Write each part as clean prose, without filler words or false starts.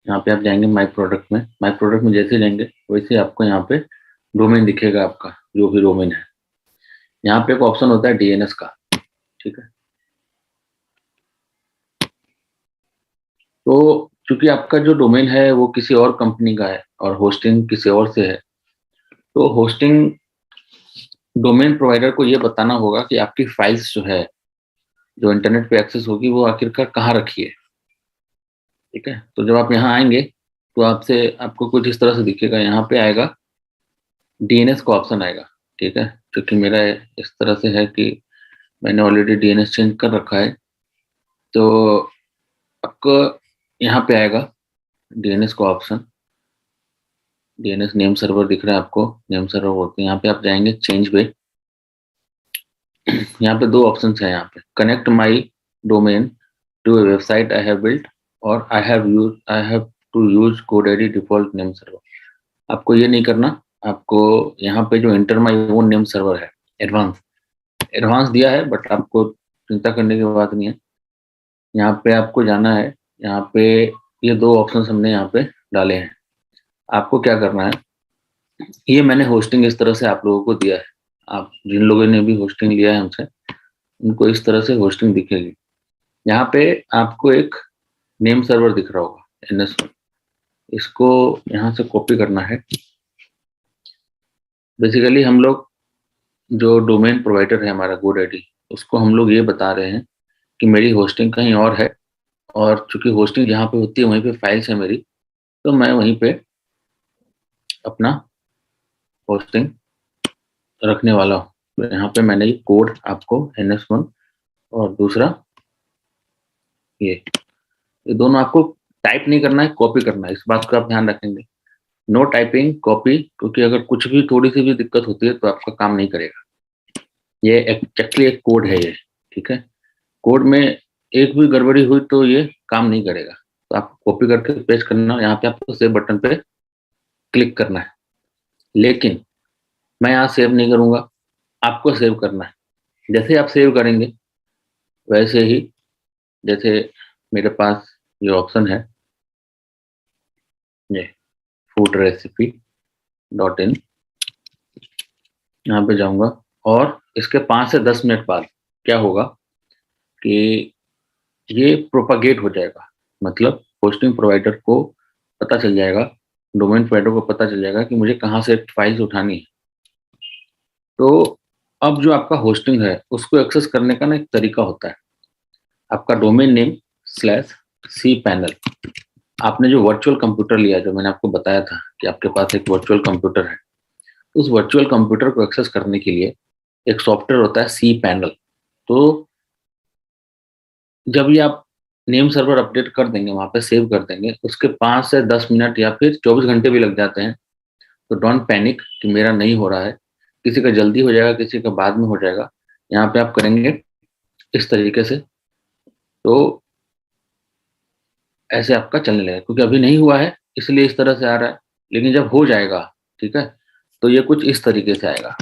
यहाँ पे आप जाएंगे माई प्रोडक्ट में। माई प्रोडक्ट में जैसे जाएंगे वैसे आपको यहाँ पे डोमेन दिखेगा, आपका जो भी डोमेन है। यहाँ पे एक ऑप्शन होता है डीएनएस का, ठीक है। तो चूंकि आपका जो डोमेन है वो किसी और कंपनी का है और होस्टिंग किसी और से है, तो होस्टिंग डोमेन प्रोवाइडर को ये बताना होगा कि आपकी फाइल्स जो है, जो इंटरनेट पे एक्सेस होगी, वो आखिरकार कहाँ रखी है, ठीक है। तो जब आप यहाँ आएंगे तो आपको कुछ इस तरह से दिखेगा। यहाँ पे आएगा डीएनएस का ऑप्शन आएगा, ठीक है। क्योंकि मेरा इस तरह से है कि मैंने ऑलरेडी डीएनएस चेंज कर रखा है, तो आपको यहाँ पे आएगा डीएनएस का ऑप्शन। डीएनएस नेम सर्वर दिख रहा है आपको, नेम सर्वर बोलते हैं। यहाँ पे आप जाएंगे चेंज पे। यहाँ पे दो ऑप्शन है, यहाँ पे connect my domain to a website I have built और I have to use GoDaddy default name server. आपको ये नहीं करना, आपको यहाँ पे जो enter my own name server है, एडवांस दिया है, बट आपको चिंता करने की बात नहीं है। यहाँ पे आपको जाना है, यहाँ पे ये दो ऑप्शन हमने यहाँ पे डाले हैं। आपको क्या करना है, ये मैंने होस्टिंग इस तरह से आप लोगों को दिया है। आप जिन लोगों ने भी होस्टिंग लिया है हमसे, उनको इस तरह से होस्टिंग दिखेगी। यहाँ पे आपको एक नेम सर्वर दिख रहा होगा NS1, इसको यहाँ से कॉपी करना है। बेसिकली हम लोग जो डोमेन प्रोवाइडर है हमारा GoDaddy, उसको हम लोग ये बता रहे हैं कि मेरी होस्टिंग कहीं और है, और चूंकि होस्टिंग जहाँ पे होती है वहीं पे फाइल्स है मेरी, तो मैं वहीं पे अपना होस्टिंग रखने वाला हूँ। तो यहाँ पे मैंने ये कोड आपको NS1 और दूसरा ये दोनों आपको टाइप नहीं करना है, कॉपी करना है। इस बात को आप ध्यान रखेंगे, नो टाइपिंग कॉपी, क्योंकि अगर कुछ भी थोड़ी सी भी दिक्कत होती है तो आपका काम नहीं करेगा। ये एक्चुअली एक कोड है ये, ठीक है। कोड में एक भी गड़बड़ी हुई तो ये काम नहीं करेगा। तो आपको कॉपी करके पेस्ट करना, यहाँ पे आपको सेव बटन पे क्लिक करना है। लेकिन मैं यहाँ सेव नहीं करूँगा, आपको सेव करना है। जैसे आप सेव करेंगे वैसे ही, जैसे मेरे पास ये ऑप्शन है, ये foodrecipe.in, यहाँ पे जाऊंगा और इसके 5 से 10 मिनट बाद क्या होगा कि ये प्रोपागेट हो जाएगा। मतलब होस्टिंग प्रोवाइडर को पता चल जाएगा, डोमेन प्रोवाइडर को पता चल जाएगा कि मुझे कहाँ से फाइल्स उठानी है। तो अब जो आपका होस्टिंग है उसको एक्सेस करने का ना एक तरीका होता है, आपका डोमेन नेम /cpanel। आपने जो वर्चुअल कंप्यूटर लिया, जो मैंने आपको बताया था कि आपके पास एक वर्चुअल कंप्यूटर है, उस वर्चुअल कंप्यूटर को एक्सेस करने के लिए एक सॉफ्टवेयर होता है cPanel। तो जब ये आप नेम सर्वर अपडेट कर देंगे, वहां पे सेव कर देंगे, उसके 5 से 10 मिनट या फिर 24 घंटे भी लग जाते हैं। तो डोंट पैनिक कि मेरा नहीं हो रहा है, किसी का जल्दी हो जाएगा, किसी का बाद में हो जाएगा। यहाँ पे आप करेंगे इस तरीके से, तो ऐसे आपका चलने लगेगा। क्योंकि अभी नहीं हुआ है इसलिए इस तरह से आ रहा है, लेकिन जब हो जाएगा, ठीक है, तो ये कुछ इस तरीके से आएगा।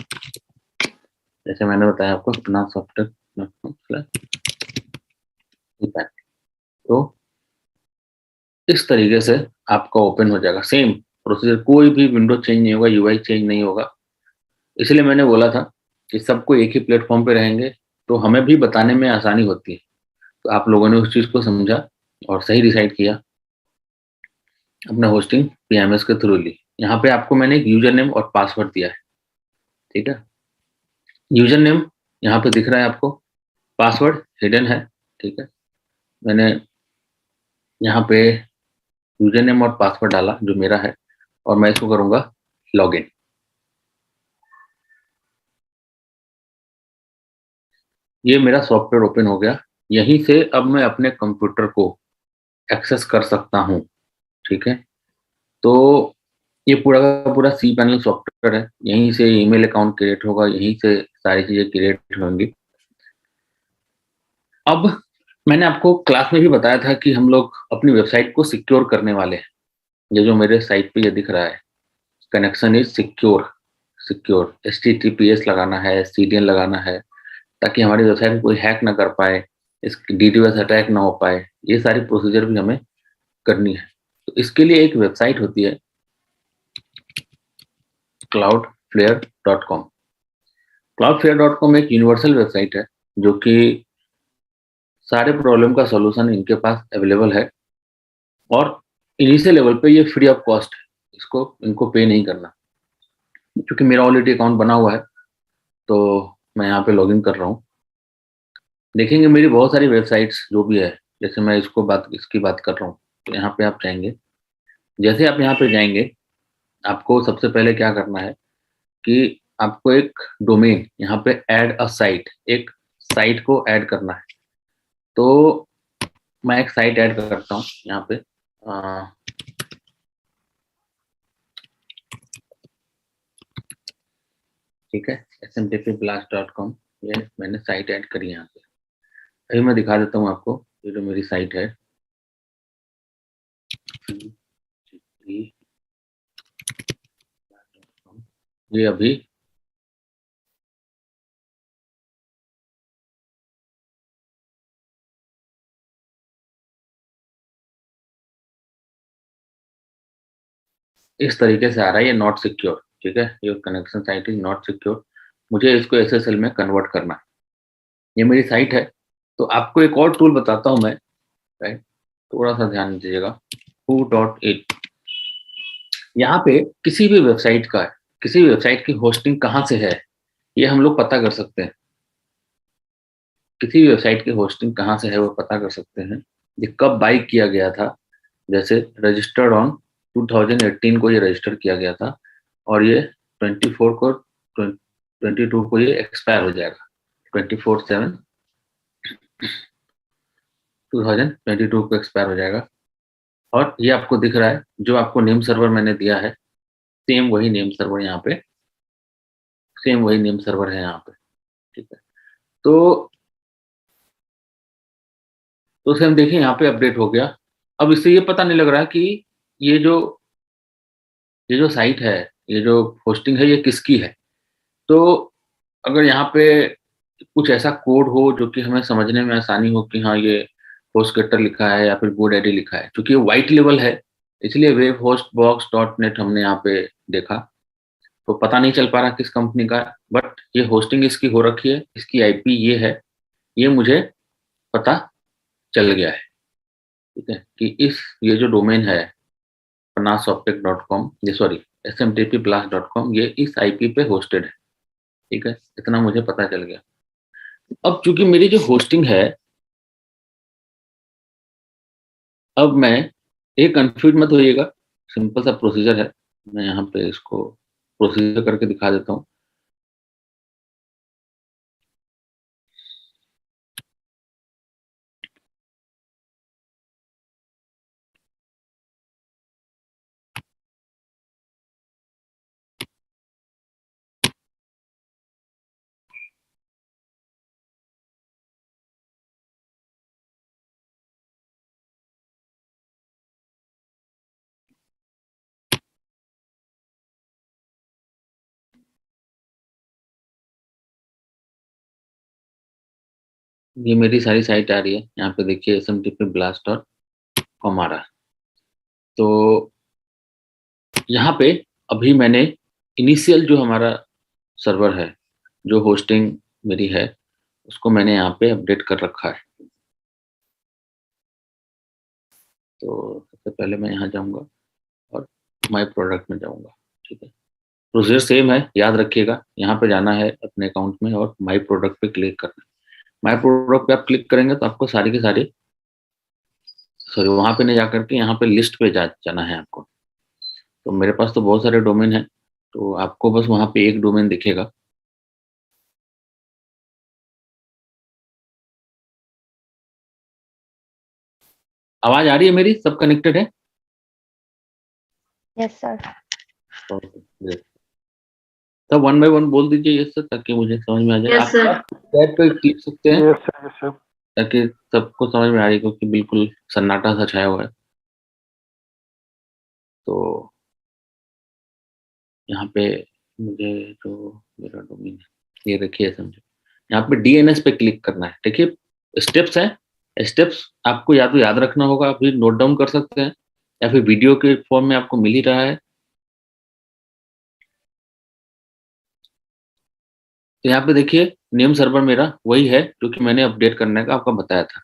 जैसे मैंने बताया आपको, अपना सॉफ्टवेयर, तो इस तरीके से आपका ओपन हो जाएगा। सेम प्रोसीजर, कोई भी विंडो चेंज नहीं होगा, यूआई चेंज नहीं होगा। इसलिए मैंने बोला था कि सबको एक ही प्लेटफॉर्म पे रहेंगे तो हमें भी बताने में आसानी होती है। तो आप लोगों ने उस चीज़ को समझा और सही डिसाइड किया, अपना होस्टिंग PMS के थ्रू ली। यहाँ पे आपको मैंने एक यूजर नेम और पासवर्ड दिया है, ठीक है। यूजर नेम यहाँ पे दिख रहा है आपको, पासवर्ड हिडन है, ठीक है। मैंने यहाँ पे यूजर नेम और पासवर्ड डाला जो मेरा है, और मैं इसको करूँगा लॉगिन। ये मेरा सॉफ्टवेयर ओपन हो गया। यहीं से अब मैं अपने कंप्यूटर को एक्सेस कर सकता हूँ, ठीक है। तो ये पूरा का पूरा cPanel सॉफ्टवेयर है। यहीं से ईमेल अकाउंट क्रिएट होगा, यहीं से सारी चीजें क्रिएट होंगी। अब मैंने आपको क्लास में भी बताया था कि हम लोग अपनी वेबसाइट को सिक्योर करने वाले हैं। ये जो मेरे साइट पे ये दिख रहा है, कनेक्शन इज सिक्योर HTTPS लगाना है, CDN लगाना है, ताकि हमारी वेबसाइट कोई हैक ना कर पाए, इस DDoS अटैक ना हो पाए। ये सारी प्रोसीजर भी हमें करनी है। तो इसके लिए एक वेबसाइट होती है cloudflare.com। cloudflare.com एक यूनिवर्सल वेबसाइट है जो कि सारे प्रॉब्लम का सॉल्यूशन इनके पास अवेलेबल है, और इनिशियल लेवल पे ये फ्री ऑफ कॉस्ट है, इसको इनको पे नहीं करना। क्योंकि मेरा ऑलरेडी अकाउंट बना हुआ है तो मैं यहाँ पे लॉगिन कर रहा हूँ। देखेंगे मेरी बहुत सारी वेबसाइट्स जो भी है, जैसे मैं इसकी बात कर रहा हूँ, तो यहाँ पे आप जाएंगे। जैसे आप यहाँ पे जाएंगे, आपको सबसे पहले क्या करना है कि आपको एक डोमेन यहाँ पे ऐड अ साइट, एक साइट को ऐड करना है। तो मैं एक साइट ऐड करता हूँ यहाँ पे। ठीक है, smtpblast.com, ये मैंने साइट ऐड करी यहाँ पे। अभी मैं दिखा देता हूँ आपको, ये जो मेरी साइट है ये अभी इस तरीके से आ रहा है, ये नॉट सिक्योर। ठीक है, ये connection site is not secure, मुझे इसको SSL में कन्वर्ट करना है। ये मेरी साइट है। तो आपको एक और टूल बताता हूँ मैं, राइट, थोड़ा सा ध्यान दीजिएगा। who.it, यहाँ पे किसी भी वेबसाइट का, किसी भी वेबसाइट की होस्टिंग कहाँ से है ये हम लोग पता कर सकते हैं। किसी भी वेबसाइट की होस्टिंग कहाँ से है वो पता कर सकते हैं। ये कब बाई किया गया था, जैसे रजिस्टर्ड ऑन 2018 को ये रजिस्टर किया गया था, और ये 24 को 22 को ये एक्सपायर हो जाएगा। 24/7 2022 को एक्सपायर हो जाएगा। और ये आपको दिख रहा है, जो आपको नेम सर्वर मैंने दिया है, सेम वही नेम सर्वर यहाँ पे, सेम वही नेम सर्वर है यहाँ पे। ठीक है, तो उसे हम देखें, यहाँ पे अपडेट हो गया। अब इससे ये पता नहीं लग रहा कि ये जो ये जो साइट है, ये जो होस्टिंग है, ये किसकी है। तो अगर यहाँ पे कुछ ऐसा कोड हो जो कि हमें समझने में आसानी हो कि हाँ ये होस्टगेटर लिखा है या फिर GoDaddy लिखा है, क्योंकि ये वाइट लेवल है, इसलिए वेब होस्ट बॉक्स .net हमने यहाँ पे देखा, तो पता नहीं चल पा रहा किस कंपनी का, बट ये होस्टिंग इसकी हो रखी है, इसकी IP ये है, ये मुझे पता चल गया है। ठीक है, कि ये जो डोमेन है panasoftec.com, ये सॉरी smtpblast.com, ये इस IP पे होस्टेड है। ठीक है, इतना मुझे पता चल गया। अब चूंकि मेरी जो होस्टिंग है, अब मैं, एक कंफ्यूज मत होइएगा, सिंपल सा प्रोसीजर है, मैं यहाँ पे इसको प्रोसीजर करके दिखा देता हूँ। ये मेरी सारी साइट आ रही है, यहाँ पे देखिए smtpblast.com आ रहा है। तो यहाँ पे अभी मैंने इनिशियल जो हमारा सर्वर है, जो होस्टिंग मेरी है, उसको मैंने यहाँ पे अपडेट कर रखा है। तो सबसे पहले मैं यहाँ जाऊँगा और माय प्रोडक्ट में जाऊँगा। ठीक है, प्रोसीजर सेम है, याद रखिएगा। यहाँ पे जाना है अपने अकाउंट में और माय प्रोडक्ट पे क्लिक करना है। माय प्रोडक्ट पे आप क्लिक करेंगे तो आपको सारी की सारी, सॉरी वहाँ पे नहीं जाकर के यहाँ पे लिस्ट पे जाना है आपको। तो मेरे पास तो बहुत सारे डोमेन है, तो आपको बस वहाँ पे एक डोमेन दिखेगा। आवाज आ रही है मेरी, सब कनेक्टेड है? Yes sir. ग्रेट। तब वन बाय वन बोल दीजिए यस सर, ताकि मुझे समझ में आ जाए। Yes sir. चैट पे लिख सकते हैं यस सर, यस सर। ताकि सबको समझ में आ रही, क्योंकि बिल्कुल सन्नाटा सा छाया हुआ है। तो यहाँ पे मुझे जो मेरा डोमेन है, ये देखिए समझो, यहाँ पे DNS पे क्लिक करना है। देखिए स्टेप्स हैं, स्टेप्स आपको या तो याद रखना होगा, अभी नोट डाउन कर सकते हैं, या फिर वीडियो के फॉर्म में आपको मिल ही रहा है। तो यहाँ पे देखिए नेम सर्वर मेरा वही है जो कि मैंने अपडेट करने का आपको बताया था।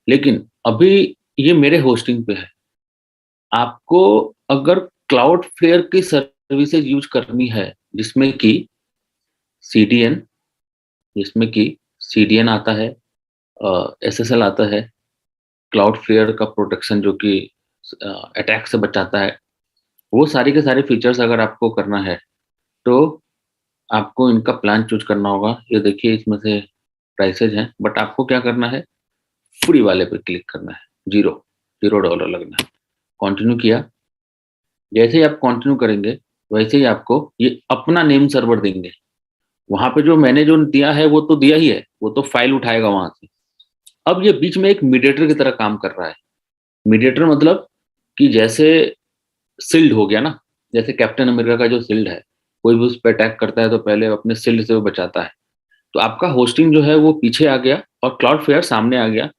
लेकिन अभी ये मेरे होस्टिंग पे है। आपको अगर क्लाउडफ्लेयर की सर्विसेज यूज़ करनी है जिसमें कि सीडीएन जिसमें कि सीडीएन आता है, एसएसएल आता है, क्लाउडफ्लेयर का प्रोटेक्शन जो कि अटैक से बचाता है, वो सारे के सारे फीचर्स अगर आपको करना है, तो आपको इनका प्लान चूज़ करना होगा। ये देखिए इसमें से प्राइसेज़ हैं, बट आपको क्या करना है, फ्री वाले पे क्लिक करना है, $0 लगना है। कंटिन्यू किया, जैसे ही आप कंटिन्यू करेंगे, वैसे ही आपको ये अपना नेम सर्वर देंगे। वहाँ पे जो मैंने जो दिया है, वो तो दिया ही है, वो तो फाइल उठाएगा वहाँ से। अब ये बीच में एक मीडिएटर की तरह काम कर रहा है। मीडिएटर मतलब कि जैसे शील्ड हो गया ना, जैसे कैप्टन अमेरिका का जो शील्ड है, कोई भी उस पे अटैक करता है तो पहले अपने शील्ड से वो बचाता है। तो आपका होस्टिंग जो है वो पीछे आ गया और क्लाउडफ्लेयर सामने आ गया।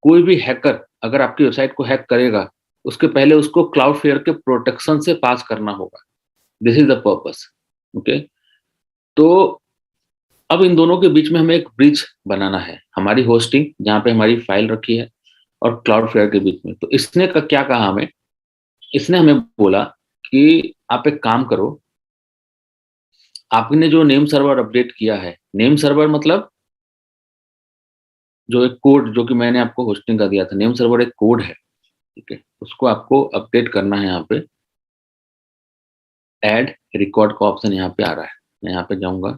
कोई भी हैकर अगर आपकी वेबसाइट को हैक करेगा, उसके पहले उसको क्लाउडफ्लेयर के प्रोटेक्शन से पास करना होगा। This is the purpose, okay? तो अब इन दोनों के बीच में हमें एक ब्रिज बनाना है, हमारी होस्टिंग जहाँ पे हमारी फाइल रखी है और क्लाउडफ्लेयर के बीच में। तो इसने क्या कहा हमें, इसने हमें बोला कि आप एक काम करो, आपने जो नेम सर्वर अपडेट किया है, नेम सर्वर मतलब जो एक कोड जो कि मैंने आपको होस्टिंग का दिया था, नेम सर्वर एक कोड है, ठीक है? उसको आपको अपडेट करना है। यहाँ पे ऐड रिकॉर्ड का ऑप्शन यहाँ पे आ रहा है, मैं यहाँ पे जाऊँगा,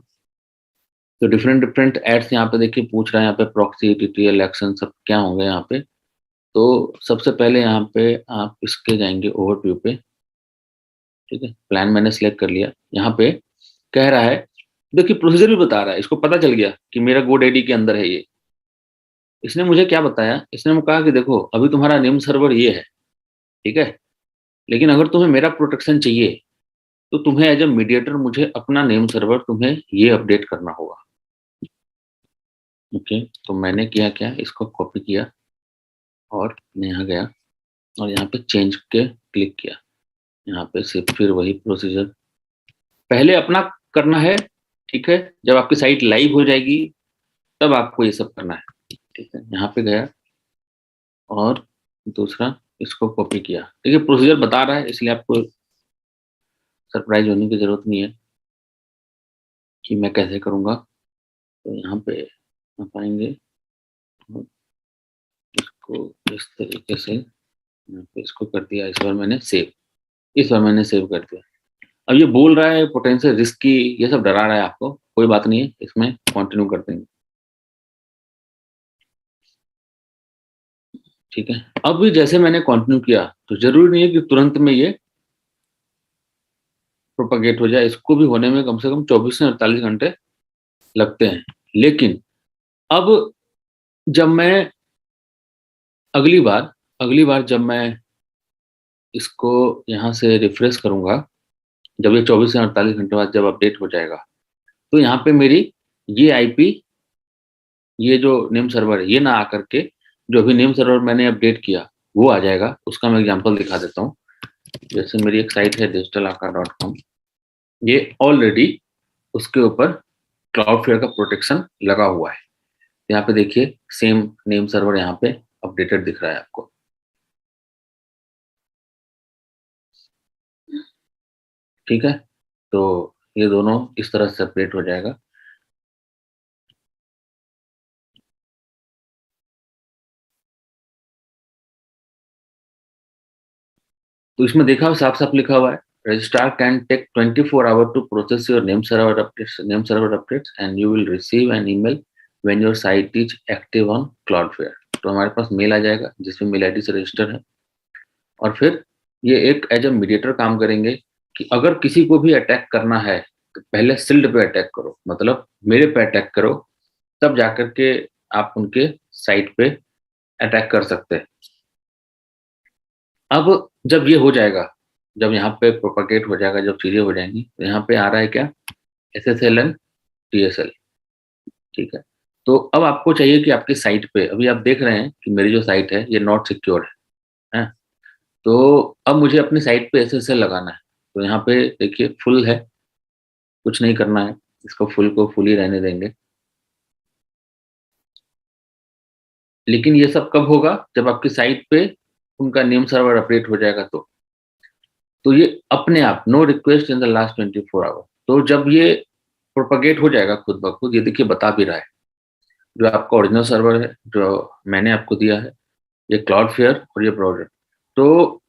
तो डिफरेंट डिफरेंट एड्स यहाँ पे देखिए पूछ रहा है, यहाँ पे प्रॉक्सी, टीटीएल, एक्शन सब क्या होंगे यहाँ पे। तो सबसे पहले यहाँ पे आप इसके जाएँगे ओवरव्यू पे, ठीक है? प्लान मैंने सिलेक्ट कर लिया। यहाँ पे कह रहा है, देखिए प्रोसीजर भी बता रहा है, इसको पता चल गया कि मेरा गोडैडी के अंदर है ये। इसने मुझे क्या बताया, इसने मुझे कहा कि देखो अभी तुम्हारा नेम सर्वर ये है, ठीक है? लेकिन अगर तुम्हें मेरा प्रोटेक्शन चाहिए, तो तुम्हें एज़ अ मीडिएटर मुझे अपना नेम सर्वर तुम्हें ये अपडेट करना होगा, ओके? तो मैंने किया क्या, इसको कॉपी किया और मैं यहाँ गया और यहाँ पे चेंज के क्लिक किया। यहाँ पे सिर्फ फिर वही प्रोसीजर, पहले अपना करना है, ठीक है? जब आपकी साइट लाइव हो जाएगी, तब आपको ये सब करना है, ठीक है? यहाँ पे गया और दूसरा इसको कॉपी किया। देखिए प्रोसीजर बता रहा है, इसलिए आपको सरप्राइज़ होने की ज़रूरत नहीं है कि मैं कैसे करूँगा। तो यहाँ पे आप आएँगे और इसको इस तरीके से यहाँ पे इसको कर दिया, इस बार मैंने सेव कर दिया। अब ये बोल रहा है पोटेंशियल रिस्की, ये सब डरा रहा है आपको, कोई बात नहीं है, इसमें कंटिन्यू कर देंगे, ठीक है? अब भी जैसे मैंने कंटिन्यू किया, तो ज़रूरी नहीं है कि तुरंत में ये प्रोपेगेट हो जाए, इसको भी होने में कम से कम 24 से 48 घंटे लगते हैं। लेकिन अब जब मैं अगली बार जब मैं इसको यहाँ से रिफ्रेश करूँगा, जब ये 24 से 48 घंटे बाद जब अपडेट हो जाएगा, तो यहाँ पे मेरी ये आईपी, ये जो नेम सर्वर है, ये ना आकर के जो अभी नेम सर्वर मैंने अपडेट किया, वो आ जाएगा। उसका मैं एग्ज़ाम्पल दिखा देता हूँ। जैसे मेरी एक साइट है digitalaकार.com, ये ऑलरेडी उसके ऊपर क्लाउडफ्लेयर का प्रोटेक्शन लगा हुआ है। यहाँ पे देखिए सेम नेम सर्वर यहाँ पे अपडेटेड दिख रहा है आपको, ठीक है? तो ये दोनों इस तरह से सेपरेट हो जाएगा। तो इसमें देखा साफ-साफ लिखा हुआ है, registrar can take 24 hour to process your name server updates and you will receive an email when your site is active on Cloudflare. तो हमारे पास मेल आ जाएगा जिसमें मेल आईडी से रजिस्टर है और फिर ये एक एज अ मीडिएटर काम करेंगे कि अगर किसी को भी अटैक करना है, तो पहले शील्ड पे अटैक करो, मतलब मेरे पे अटैक करो, तब जाकर के आप उनके साइट पे अटैक कर सकते हैं। अब जब ये हो जाएगा, जब यहाँ पे प्रोपेगेट हो जाएगा, जब चीज़ें हो जाएँगी, तो यहाँ पे आ रहा है क्या? एसएसएल एंड टीएसएल, ठीक है? तो अब आपको चाहिए कि आपकी साइट पे अभी आप देख रहे हैं कि मेरी जो साइट है, ये नॉट सिक्योर है, हैं? तो अब मुझे अपनी साइट पे एसएसएल लगाना है। तो यहाँ पे देखिए फुल है, कुछ नहीं करना है, इसको फुल को फुल ही रहने देंगे। लेकिन ये सब कब होगा? जब आपकी साइट पे उनका नेम सर्वर अपडेट हो जाएगा तो ये अपने आप, no request in the last 24 hour. तो जब ये प्रोपेगेट हो जाएगा खुद ब खुद, ये देखिए बता भी रहा है, जो आपका ओरिजिनल सर्वर है, जो मैंने आपको दिया है, ये क्लाउडफ्लेयर और ये ब्राउज़र। तो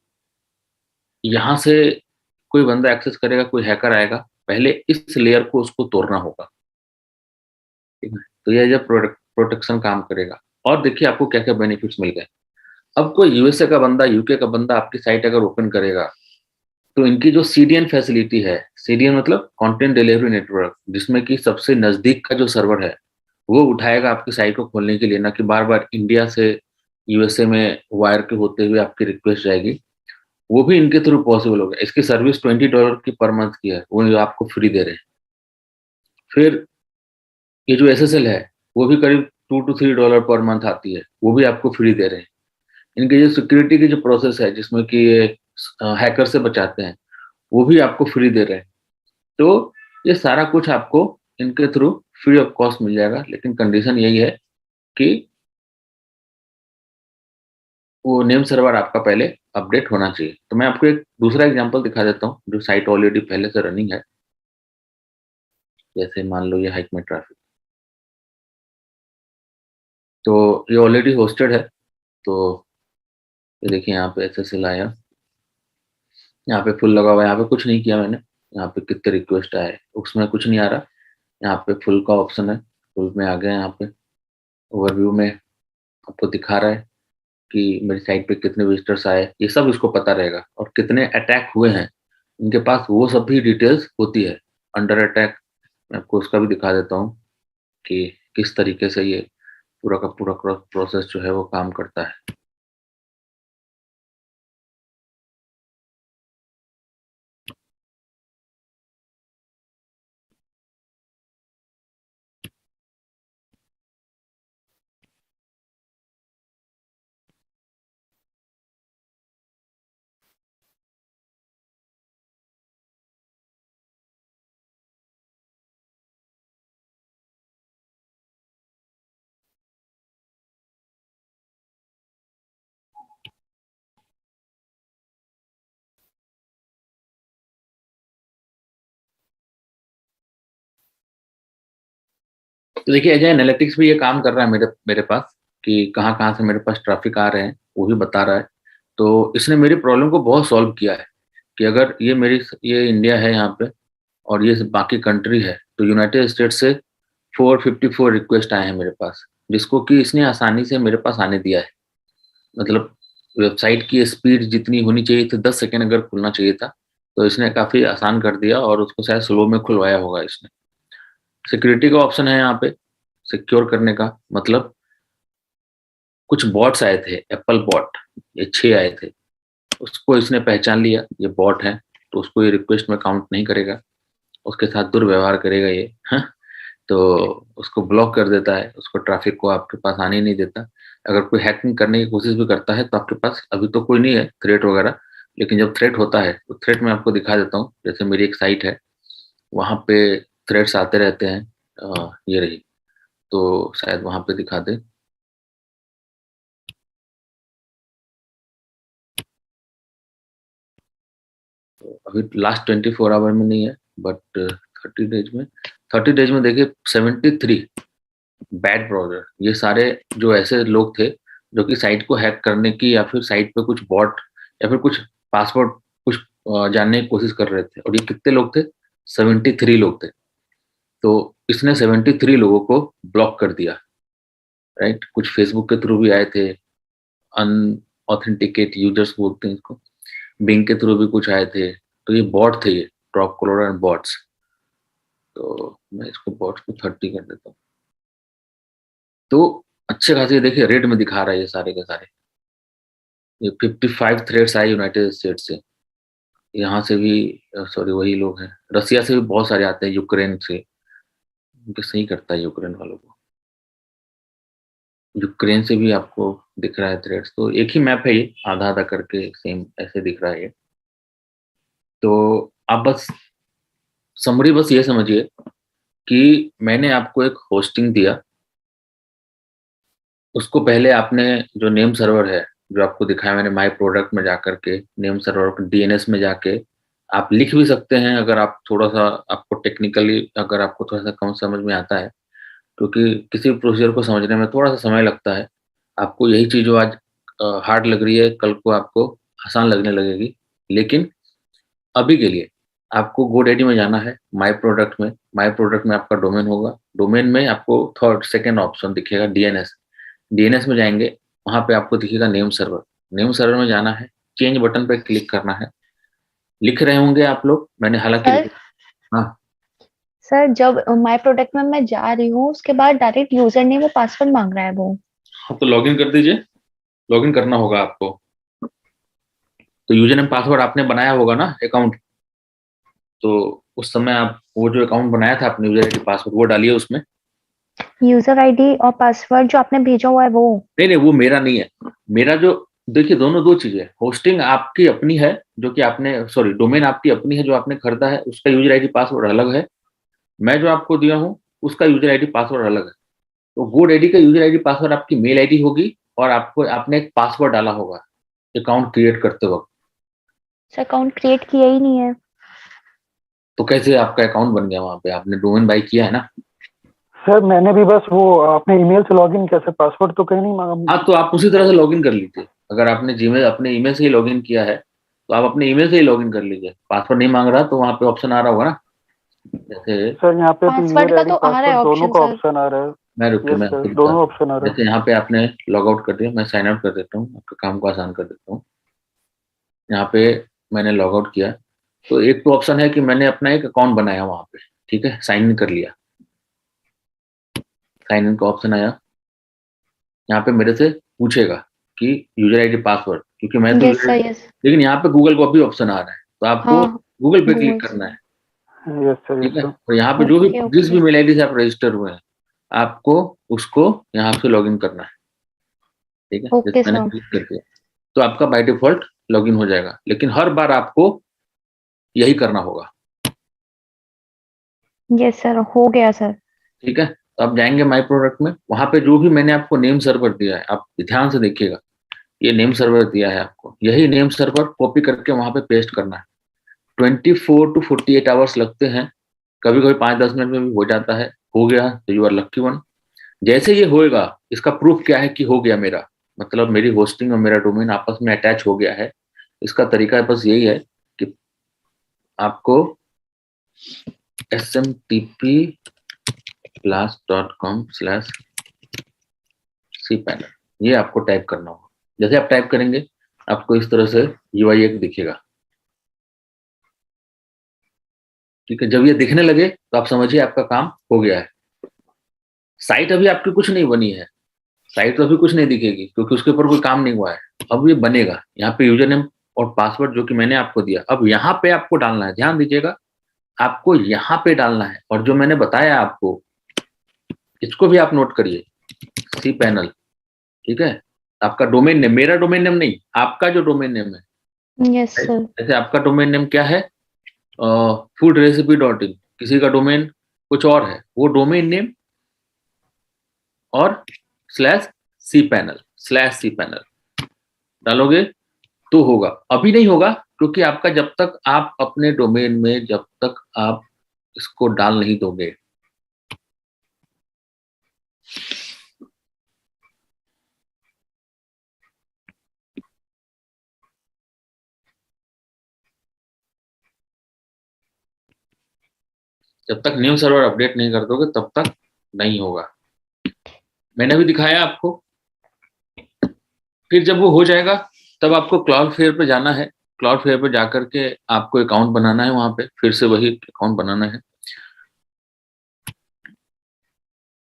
यहाँ से कोई बंदा एक्सेस करेगा, कोई हैकर आएगा, पहले इस लेयर को उसको तोड़ना होगा, ठीक है? तो ये जब प्रोटेक्शन काम करेगा। और देखिए आपको क्या-क्या बेनिफिट्स मिल गए। अब कोई यूएसए का बंदा, यूके का बंदा आपकी साइट अगर ओपन करेगा, तो इनकी जो सीडीएन फैसिलिटी है, सीडीएन मतलब कंटेंट डिलीवरी नेटवर्क, जिसमें कि सबसे नज़दीक का जो सर्वर है, वो उठाएगा आपकी साइट को खोलने के लिए, ना कि बार-बार इंडिया से यूएसए में वायर के होते हुए आपकी रिक्वेस्ट जाएगी। वो भी इनके थ्रू पॉसिबल होगा। इसकी सर्विस $20 की पर मंथ की है, वो ये आपको फ्री दे रहे हैं। फिर ये जो एसएसएल है, वो भी करीब 2 टू $3 पर मंथ आती है, वो भी आपको फ्री दे रहे हैं। इनकी जो सिक्योरिटी की जो प्रोसेस है, जिसमें कि ये हैकर से बचाते हैं, वो भी आपको फ्री दे रहे हैं। तो ये सारा कुछ आपको इनके थ्रू फ्री ऑफ कॉस्ट मिल जाएगा, लेकिन कंडीशन यही है कि वो नेम सर्वर आपका पहले अपडेट होना चाहिए। तो मैं आपको एक दूसरा एग्जांपल दिखा देता हूँ, जो साइट ऑलरेडी पहले से रनिंग है। जैसे मान लो ये हाइकमेट ट्रैफिक, तो ये ऑलरेडी होस्टेड है। तो ये देखिए यहाँ पे एसएसएल आया, यहाँ पे फुल लगा हुआ है, यहाँ पे कुछ नहीं किया मैंने। यहाँ पे कितने रिक्वेस्ट आए, उसमें कुछ नहीं आ रहा। यहाँ पे फुल का ऑप्शन है, फुल में आ गए। यहाँ पे ओवरव्यू में आपको दिखा रहा है कि मेरी साइट पे कितने विजिटर्स आए, ये सब इसको पता रहेगा। और कितने अटैक हुए हैं, इनके पास वो सब भी डिटेल्स होती है। अंडर अटैक मैं आपको उसका भी दिखा देता हूँ कि किस तरीके से ये पूरा का पूरा प्रोसेस जो है वो काम करता है। तो देखिए एज एनालिटिक्स भी ये काम कर रहा है मेरे मेरे पास, कि कहाँ-कहाँ से मेरे पास ट्रैफिक आ रहे हैं, वो भी बता रहा है। तो इसने मेरी प्रॉब्लम को बहुत सॉल्व किया है कि अगर ये इंडिया है यहाँ पे और ये बाकी कंट्री है, तो यूनाइटेड स्टेट्स से 454 रिक्वेस्ट आए हैं मेरे पास, जिसको कि इसने आसानी से मेरे पास आने दिया है। मतलब वेबसाइट की स्पीड जितनी होनी चाहिए थी, 10 सेकंड अगर खुलना चाहिए था, तो इसने काफ़ी आसान कर दिया और उसको शायद स्लो में खुलवाया होगा इसने। सिक्योरिटी का ऑप्शन है यहाँ पे, सिक्योर करने का मतलब कुछ बॉट्स आए थे, एप्पल बॉट, ये 6 आए थे। उसको इसने पहचान लिया, ये बॉट है, तो उसको ये रिक्वेस्ट में काउंट नहीं करेगा, उसके साथ दुर्व्यवहार करेगा ये, हाँ? तो उसको ब्लॉक कर देता है, उसको ट्रैफिक को आपके पास आने ही नहीं देता। अगर कोई हैकिंग करने की कोशिश भी करता है, तो आपके पास अभी तो कोई नहीं है थ्रेट वगैरह, लेकिन जब थ्रेट होता है, तो थ्रेट मैं आपको दिखा देता हूँ। जैसे मेरी एक साइट है, वहाँ पे थ्रेट्स आते रहते हैं। ये रही, तो शायद वहाँ पे दिखा दे। तो अभी लास्ट 24 आवर में नहीं है, बट 30 डेज में देखिए 73 बैड ब्राउज़र, ये सारे जो ऐसे लोग थे, जो कि साइट को हैक करने की या फिर साइट पे कुछ बॉट या फिर कुछ पासवर्ड कुछ जानने की कोशिश कर रहे थे। और ये कितने लोग थे? 73 लोग थे। तो इसने 73 लोगों को ब्लॉक कर दिया, राइट? कुछ फेसबुक के थ्रू भी आए थे, अनऑथेंटिकेट यूजर्स बोलते हैं इसको। बिंग के थ्रू भी कुछ आए थे। तो ये बॉट थे, ये ट्रॉप कलर एंड बॉट्स। तो मैं इसको बॉट्स को 30 कर देता हूँ। तो अच्छे खासे देखिए रेट में दिखा रहा है ये सारे के सारे। ये 55 थ्रेड्स आए यूनाइटेड स्टेट्स से। यहाँ से भी सॉरी वही लोग हैं। रसिया से भी बहुत सारे आते हैं, यूक्रेन से। उनके सही करता है यूक्रेन वालों को। यूक्रेन से भी आपको दिख रहा है थ्रेड्स, तो एक ही मैप है ये, आधा आधा करके सेम ऐसे दिख रहा है ये। तो आप बस समरी बस ये समझिए कि मैंने आपको एक होस्टिंग दिया, उसको पहले आपने जो नेम सर्वर है, जो आपको दिखाया मैंने माई प्रोडक्ट में जाकर के नेम सर्वर डीएनएस में जाके आप लिख भी सकते हैं, अगर आप थोड़ा सा आपको टेक्निकली अगर आपको थोड़ा सा कम समझ में आता है, क्योंकि किसी भी प्रोसीजर को समझने में थोड़ा सा समय लगता है। आपको यही चीज़ जो आज हार्ड लग रही है, कल को आपको आसान लगने लगेगी। लेकिन अभी के लिए आपको गोडैडी में जाना है, माई प्रोडक्ट में। माई प्रोडक्ट में आपका डोमेन होगा, डोमेन में आपको थर्ड सेकंड ऑप्शन दिखेगा डीएनएस। डीएनएस में जाएंगे, वहां पे आपको दिखेगा नेम सर्वर। नेम सर्वर में जाना है, चेंज बटन पे क्लिक करना है। लिख रहे होंगे आप लोग, मैंने हालांकि सर हाँ सर जब माय प्रोडक्ट में मैं जा रही हूँ उसके बाद डायरेक्ट यूजर नेम और पासवर्ड मांग रहा है वो। हाँ, तो लॉगिन कर दीजिए। लॉगिन करना होगा आपको। तो यूजर नेम पासवर्ड आपने बनाया होगा ना अकाउंट, तो उस समय आप वो जो अकाउंट बनाया था आपने, यूजर आईडी पासवर्ड वो डालिए उसमें। यूजर आईडी और पासवर्ड जो आपने भेजा हुआ है वो। नहीं नहीं, वो मेरा नहीं है। मेरा जो, देखिए दोनों दो चीजें हैं। होस्टिंग आपकी अपनी है, जो कि आपने, सॉरी, डोमेन आपकी अपनी है जो आपने खरीदा है, उसका यूजर आईडी पासवर्ड अलग है। मैं जो आपको दिया हूँ उसका यूजर आईडी पासवर्ड अलग है। तो वो रेडी का यूजर आईडी पासवर्ड आपकी मेल आईडी होगी, और आपको आपने एक पासवर्ड डाला होगा अकाउंट क्रिएट करते वक्त। सर अकाउंट क्रिएट किया ही नहीं है। तो कैसे आपका अकाउंट बन गया वहां पे? आपने डोमेन बाई किया है ना। सर मैंने भी बस वो अपने ईमेल से लॉगिन किया सर, पासवर्ड तो कहीं नहीं मांगा हाँ, मुझे। तो आप उसी तरह से लॉगिन कर लीजिए। अगर आपने जीमेल अपने ईमेल से ही लॉगिन किया है, तो आप अपने ईमेल से ही लॉगिन कर लीजिए। पासवर्ड नहीं मांग रहा तो वहां पे ऑप्शन आ रहा होगा ना, जैसे। सर यहाँ पे तो ईमेल पासवर्ड का आईडी तो आ रहा है पासवर्ड दोनों ऑप्शन का सर। ऑप्शन आ रहा है। मैं रुक के यस मैं सर, आपको दोनों दिखाता ऑप्शन आ हूँ। रहा जैसे यहाँ पे आपने लॉग आउट कर दिया, मैं साइन आउट कर देता हूँ, आपका काम को आसान कर देता हूँ। यहाँ पे मैंने लॉग आउट किया, तो एक तो ऑप्शन है कि मैंने अपना एक अकाउंट बनाया वहां पे, ठीक है, साइन इन कर लिया। साइन इन का ऑप्शन आया, यहाँ पे मेरे से पूछेगा कि यूजर आईडी पासवर्ड, क्योंकि मैं तो यस यूजर, सर यस। लेकिन यहाँ पे गूगल को भी ऑप्शन आ रहा है, तो आपको हाँ गूगल पे क्लिक गूगल करना है। है। यस सर, ठीक यस है, सर। और यहाँ पे जो भी ओके जिस ओके। भी मेल आईडी से आप रजिस्टर हुए हैं, आपको उसको यहाँ से लॉगिन करना है। ठीक है, ओके जैसे मैंने सर। क्लिक कर दिया, तो आपका बाय डिफॉल्ट लॉगिन हो जाएगा, लेकिन हर बार आपको यही करना होगा। यस सर हो गया सर। ठीक है, तो आप जाएंगे माई प्रोडक्ट में, वहां पे जो भी मैंने आपको नेम सर्वर दिया है, आप ध्यान से देखिएगा। ये नेम सर्वर दिया है आपको, यही नेम सर्वर कॉपी करके वहां पे पेस्ट करना है। 24 to 48 आवर्स लगते हैं, कभी कभी 5-10 मिनट में भी हो जाता है। हो गया तो यू आर लक्की वन। जैसे ये होएगा, इसका प्रूफ क्या है कि हो गया मेरा, मतलब मेरी होस्टिंग और मेरा डोमेन आपस में अटैच हो गया है। इसका तरीका बस यही है कि आपको smtp+.com/cpanel ये आपको टाइप करना होगा। जैसे आप टाइप करेंगे, आपको इस तरह से यूआई एक दिखेगा। ठीक है, जब ये दिखने लगे तो आप समझिए आपका काम हो गया है। साइट अभी आपकी कुछ नहीं बनी है, साइट तो अभी कुछ नहीं दिखेगी, क्योंकि उसके ऊपर कोई काम नहीं हुआ है। अब ये बनेगा। यहाँ पे यूजर नेम और पासवर्ड जो कि मैंने आपको दिया, अब यहाँ पे आपको डालना है, ध्यान दीजिएगा। आपको यहाँ पे डालना है, और जो मैंने बताया आपको, इसको भी आप नोट करिए, सी पैनल। ठीक है, आपका डोमेन नेम, मेरा डोमेन नेम नहीं, आपका जो डोमेन नेम है। Yes sir. जैसे आपका डोमेन नेम क्या है, foodrecipe.in, किसी का डोमेन कुछ और है, वो डोमेन नेम और /cpanel डालोगे तो होगा। अभी नहीं होगा, क्योंकि आपका जब तक आप अपने डोमेन में, जब तक आप इसको डाल नहीं दोगे, जब तक न्यू सर्वर अपडेट नहीं कर दोगे, तब तक नहीं होगा। मैंने भी दिखाया आपको। फिर जब वो हो जाएगा, तब आपको क्लाउड फेयर पे जाना है। क्लाउड फेयर पे जाकर के आपको अकाउंट बनाना है, वहां पे फिर से वही अकाउंट बनाना है।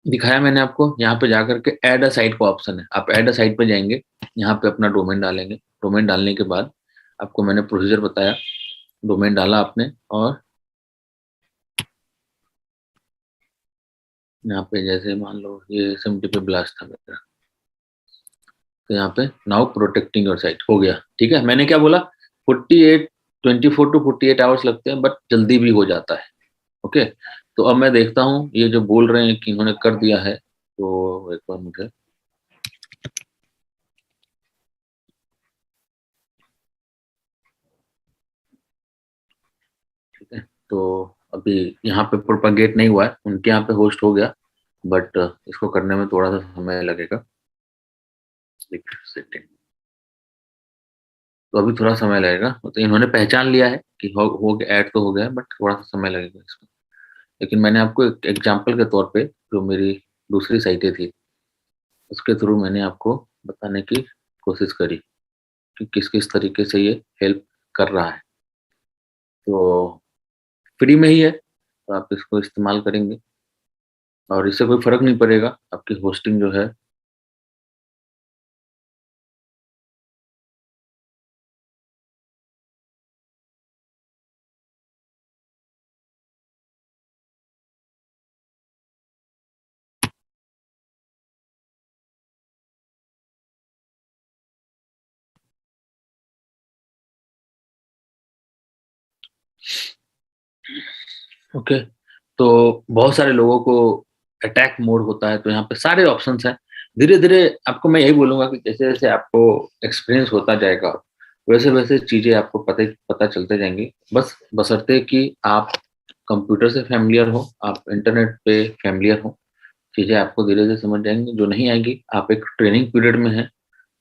दिखाया मैंने आपको, यहाँ पे जाकर के ऐड अ साइट का ऑप्शन है, आप ऐड अ साइट पे जाएंगे, यहाँ पे अपना डोमेन डालेंगे। डोमेन डालने के बाद आपको मैंने प्रोसीजर बताया, डोमेन डाला आपने, और यहाँ पे जैसे मान लो ये SMTP ब्लास्ट था मेरा, तो यहाँ पे नाउ प्रोटेक्टिंग योर साइट हो गया। ठीक है, मैंने क्या बोला, 48 24 टू 48 आवर्स लगते हैं, बट जल्दी भी हो जाता है। ओके, तो अब मैं देखता हूँ ये जो बोल रहे हैं कि इन्होंने कर दिया है, तो एक बार मुझे ठीक है, तो अभी यहाँ पे प्रोपागेट नहीं हुआ है, उनके यहाँ पे होस्ट हो गया, बट इसको करने में थोड़ा सा समय लगेगा। सेटिंग, तो अभी थोड़ा समय लगेगा, तो इन्होंने पहचान लिया है कि हो गया, ऐड तो हो गया, बट थोड़ा सा समय लगेगा इसमें। लेकिन मैंने आपको एक एग्जाम्पल के तौर पे जो मेरी दूसरी साइटें थी उसके थ्रू मैंने आपको बताने की कोशिश करी कि किस किस तरीके से ये हेल्प कर रहा है। तो फ्री में ही है, तो आप इसको इस्तेमाल करेंगे और इससे कोई फर्क नहीं पड़ेगा आपकी होस्टिंग जो है। ओके, तो बहुत सारे लोगों को अटैक मोड होता है, तो यहाँ पे सारे ऑप्शंस हैं। धीरे धीरे आपको मैं यही बोलूंगा कि जैसे जैसे आपको एक्सपीरियंस होता जाएगा वैसे वैसे चीजें आपको पता चलते जाएंगी, बस बशर्ते कि आप कंप्यूटर से फैमिलियर हो, आप इंटरनेट पे फैमिलियर हो, चीजें आपको धीरे धीरे समझ जाएंगी। जो नहीं आएगी, आप एक ट्रेनिंग पीरियड में हैं,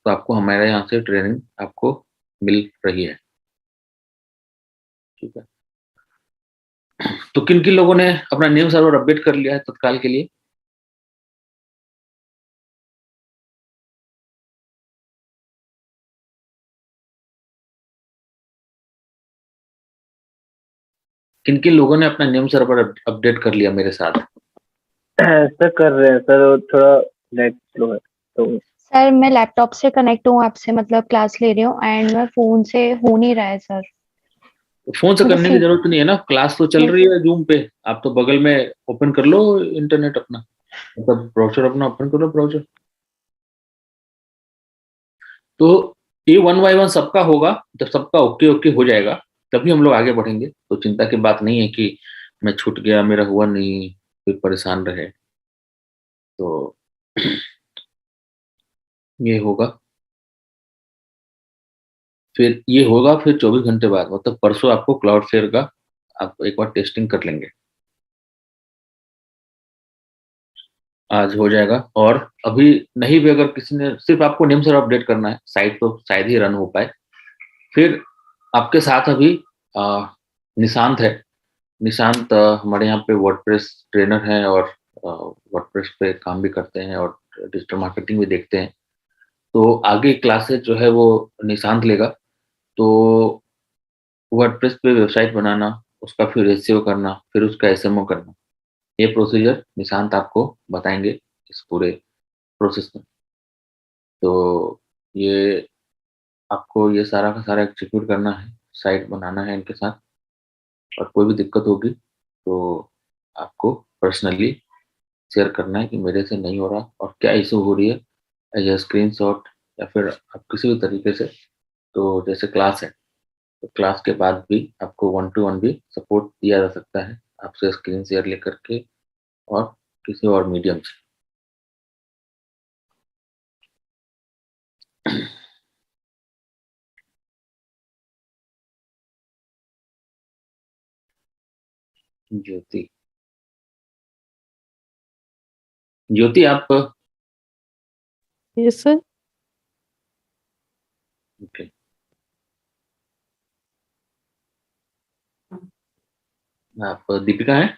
तो आपको हमारे यहाँ से ट्रेनिंग आपको मिल रही है। ठीक है, तो किन किन लोगों ने अपना नेम सर्वर अपडेट कर लिया है तत्काल के लिए? किन किन लोगों ने अपना नेम सर्वर अपडेट कर लिया मेरे साथ? सर कर रहे हैं सर, वो थोड़ा नेट स्लो है तो। सर मैं लैपटॉप से कनेक्ट हूँ आपसे, मतलब क्लास ले रही हूँ एंड मैं फोन से हो नहीं रहा है सर। फोन से मतलब करने की सी जरूरत नहीं है ना, क्लास तो चल नहीं रही है जूम पे। आप तो बगल में ओपन कर लो इंटरनेट अपना, मतलब ब्राउजर अपना ओपन कर लो ब्राउजर। तो ये वन बाय वन सबका होगा, जब सबका ओके ओके हो जाएगा तभी हम लोग आगे बढ़ेंगे। तो चिंता की बात नहीं है कि मैं छूट गया, मेरा हुआ नहीं, कोई परेशान रहे। तो ये होगा, फिर ये होगा, फिर 24 घंटे बाद मतलब परसों आपको क्लाउड फेयर का आप एक बार टेस्टिंग कर लेंगे। आज हो जाएगा, और अभी नहीं भी अगर किसी ने, सिर्फ आपको नेम सर्वर अपडेट करना है, साइट तो शायद ही रन हो पाए। फिर आपके साथ अभी निशांत है। निशांत हमारे यहाँ पे वर्डप्रेस ट्रेनर हैं, और वर्डप्रेस पे काम भी करते हैं और डिजिटल मार्केटिंग भी देखते हैं। तो आगे क्लासेस जो है वो निशांत लेगा। तो वर्डप्रेस पे वेबसाइट बनाना, उसका फिर एसईओ करना, फिर उसका एसएमओ करना, ये प्रोसीजर निशांत आपको बताएंगे इस पूरे प्रोसेस में। तो ये आपको ये सारा का सारा एग्जीक्यूट करना है, साइट बनाना है इनके साथ, और कोई भी दिक्कत होगी तो आपको पर्सनली शेयर करना है कि मेरे से नहीं हो रहा और क्या इशू हो रही है, एज स्क्रीनशॉट, या फिर आप किसी भी तरीके से। तो जैसे क्लास है, तो क्लास के बाद भी आपको 1 to 1 भी सपोर्ट दिया जा सकता है, आपसे स्क्रीन शेयर लेकर के और किसी और मीडियम से। ज्योति, ज्योति आप यस सर। ओके, आप दीपिका हैं?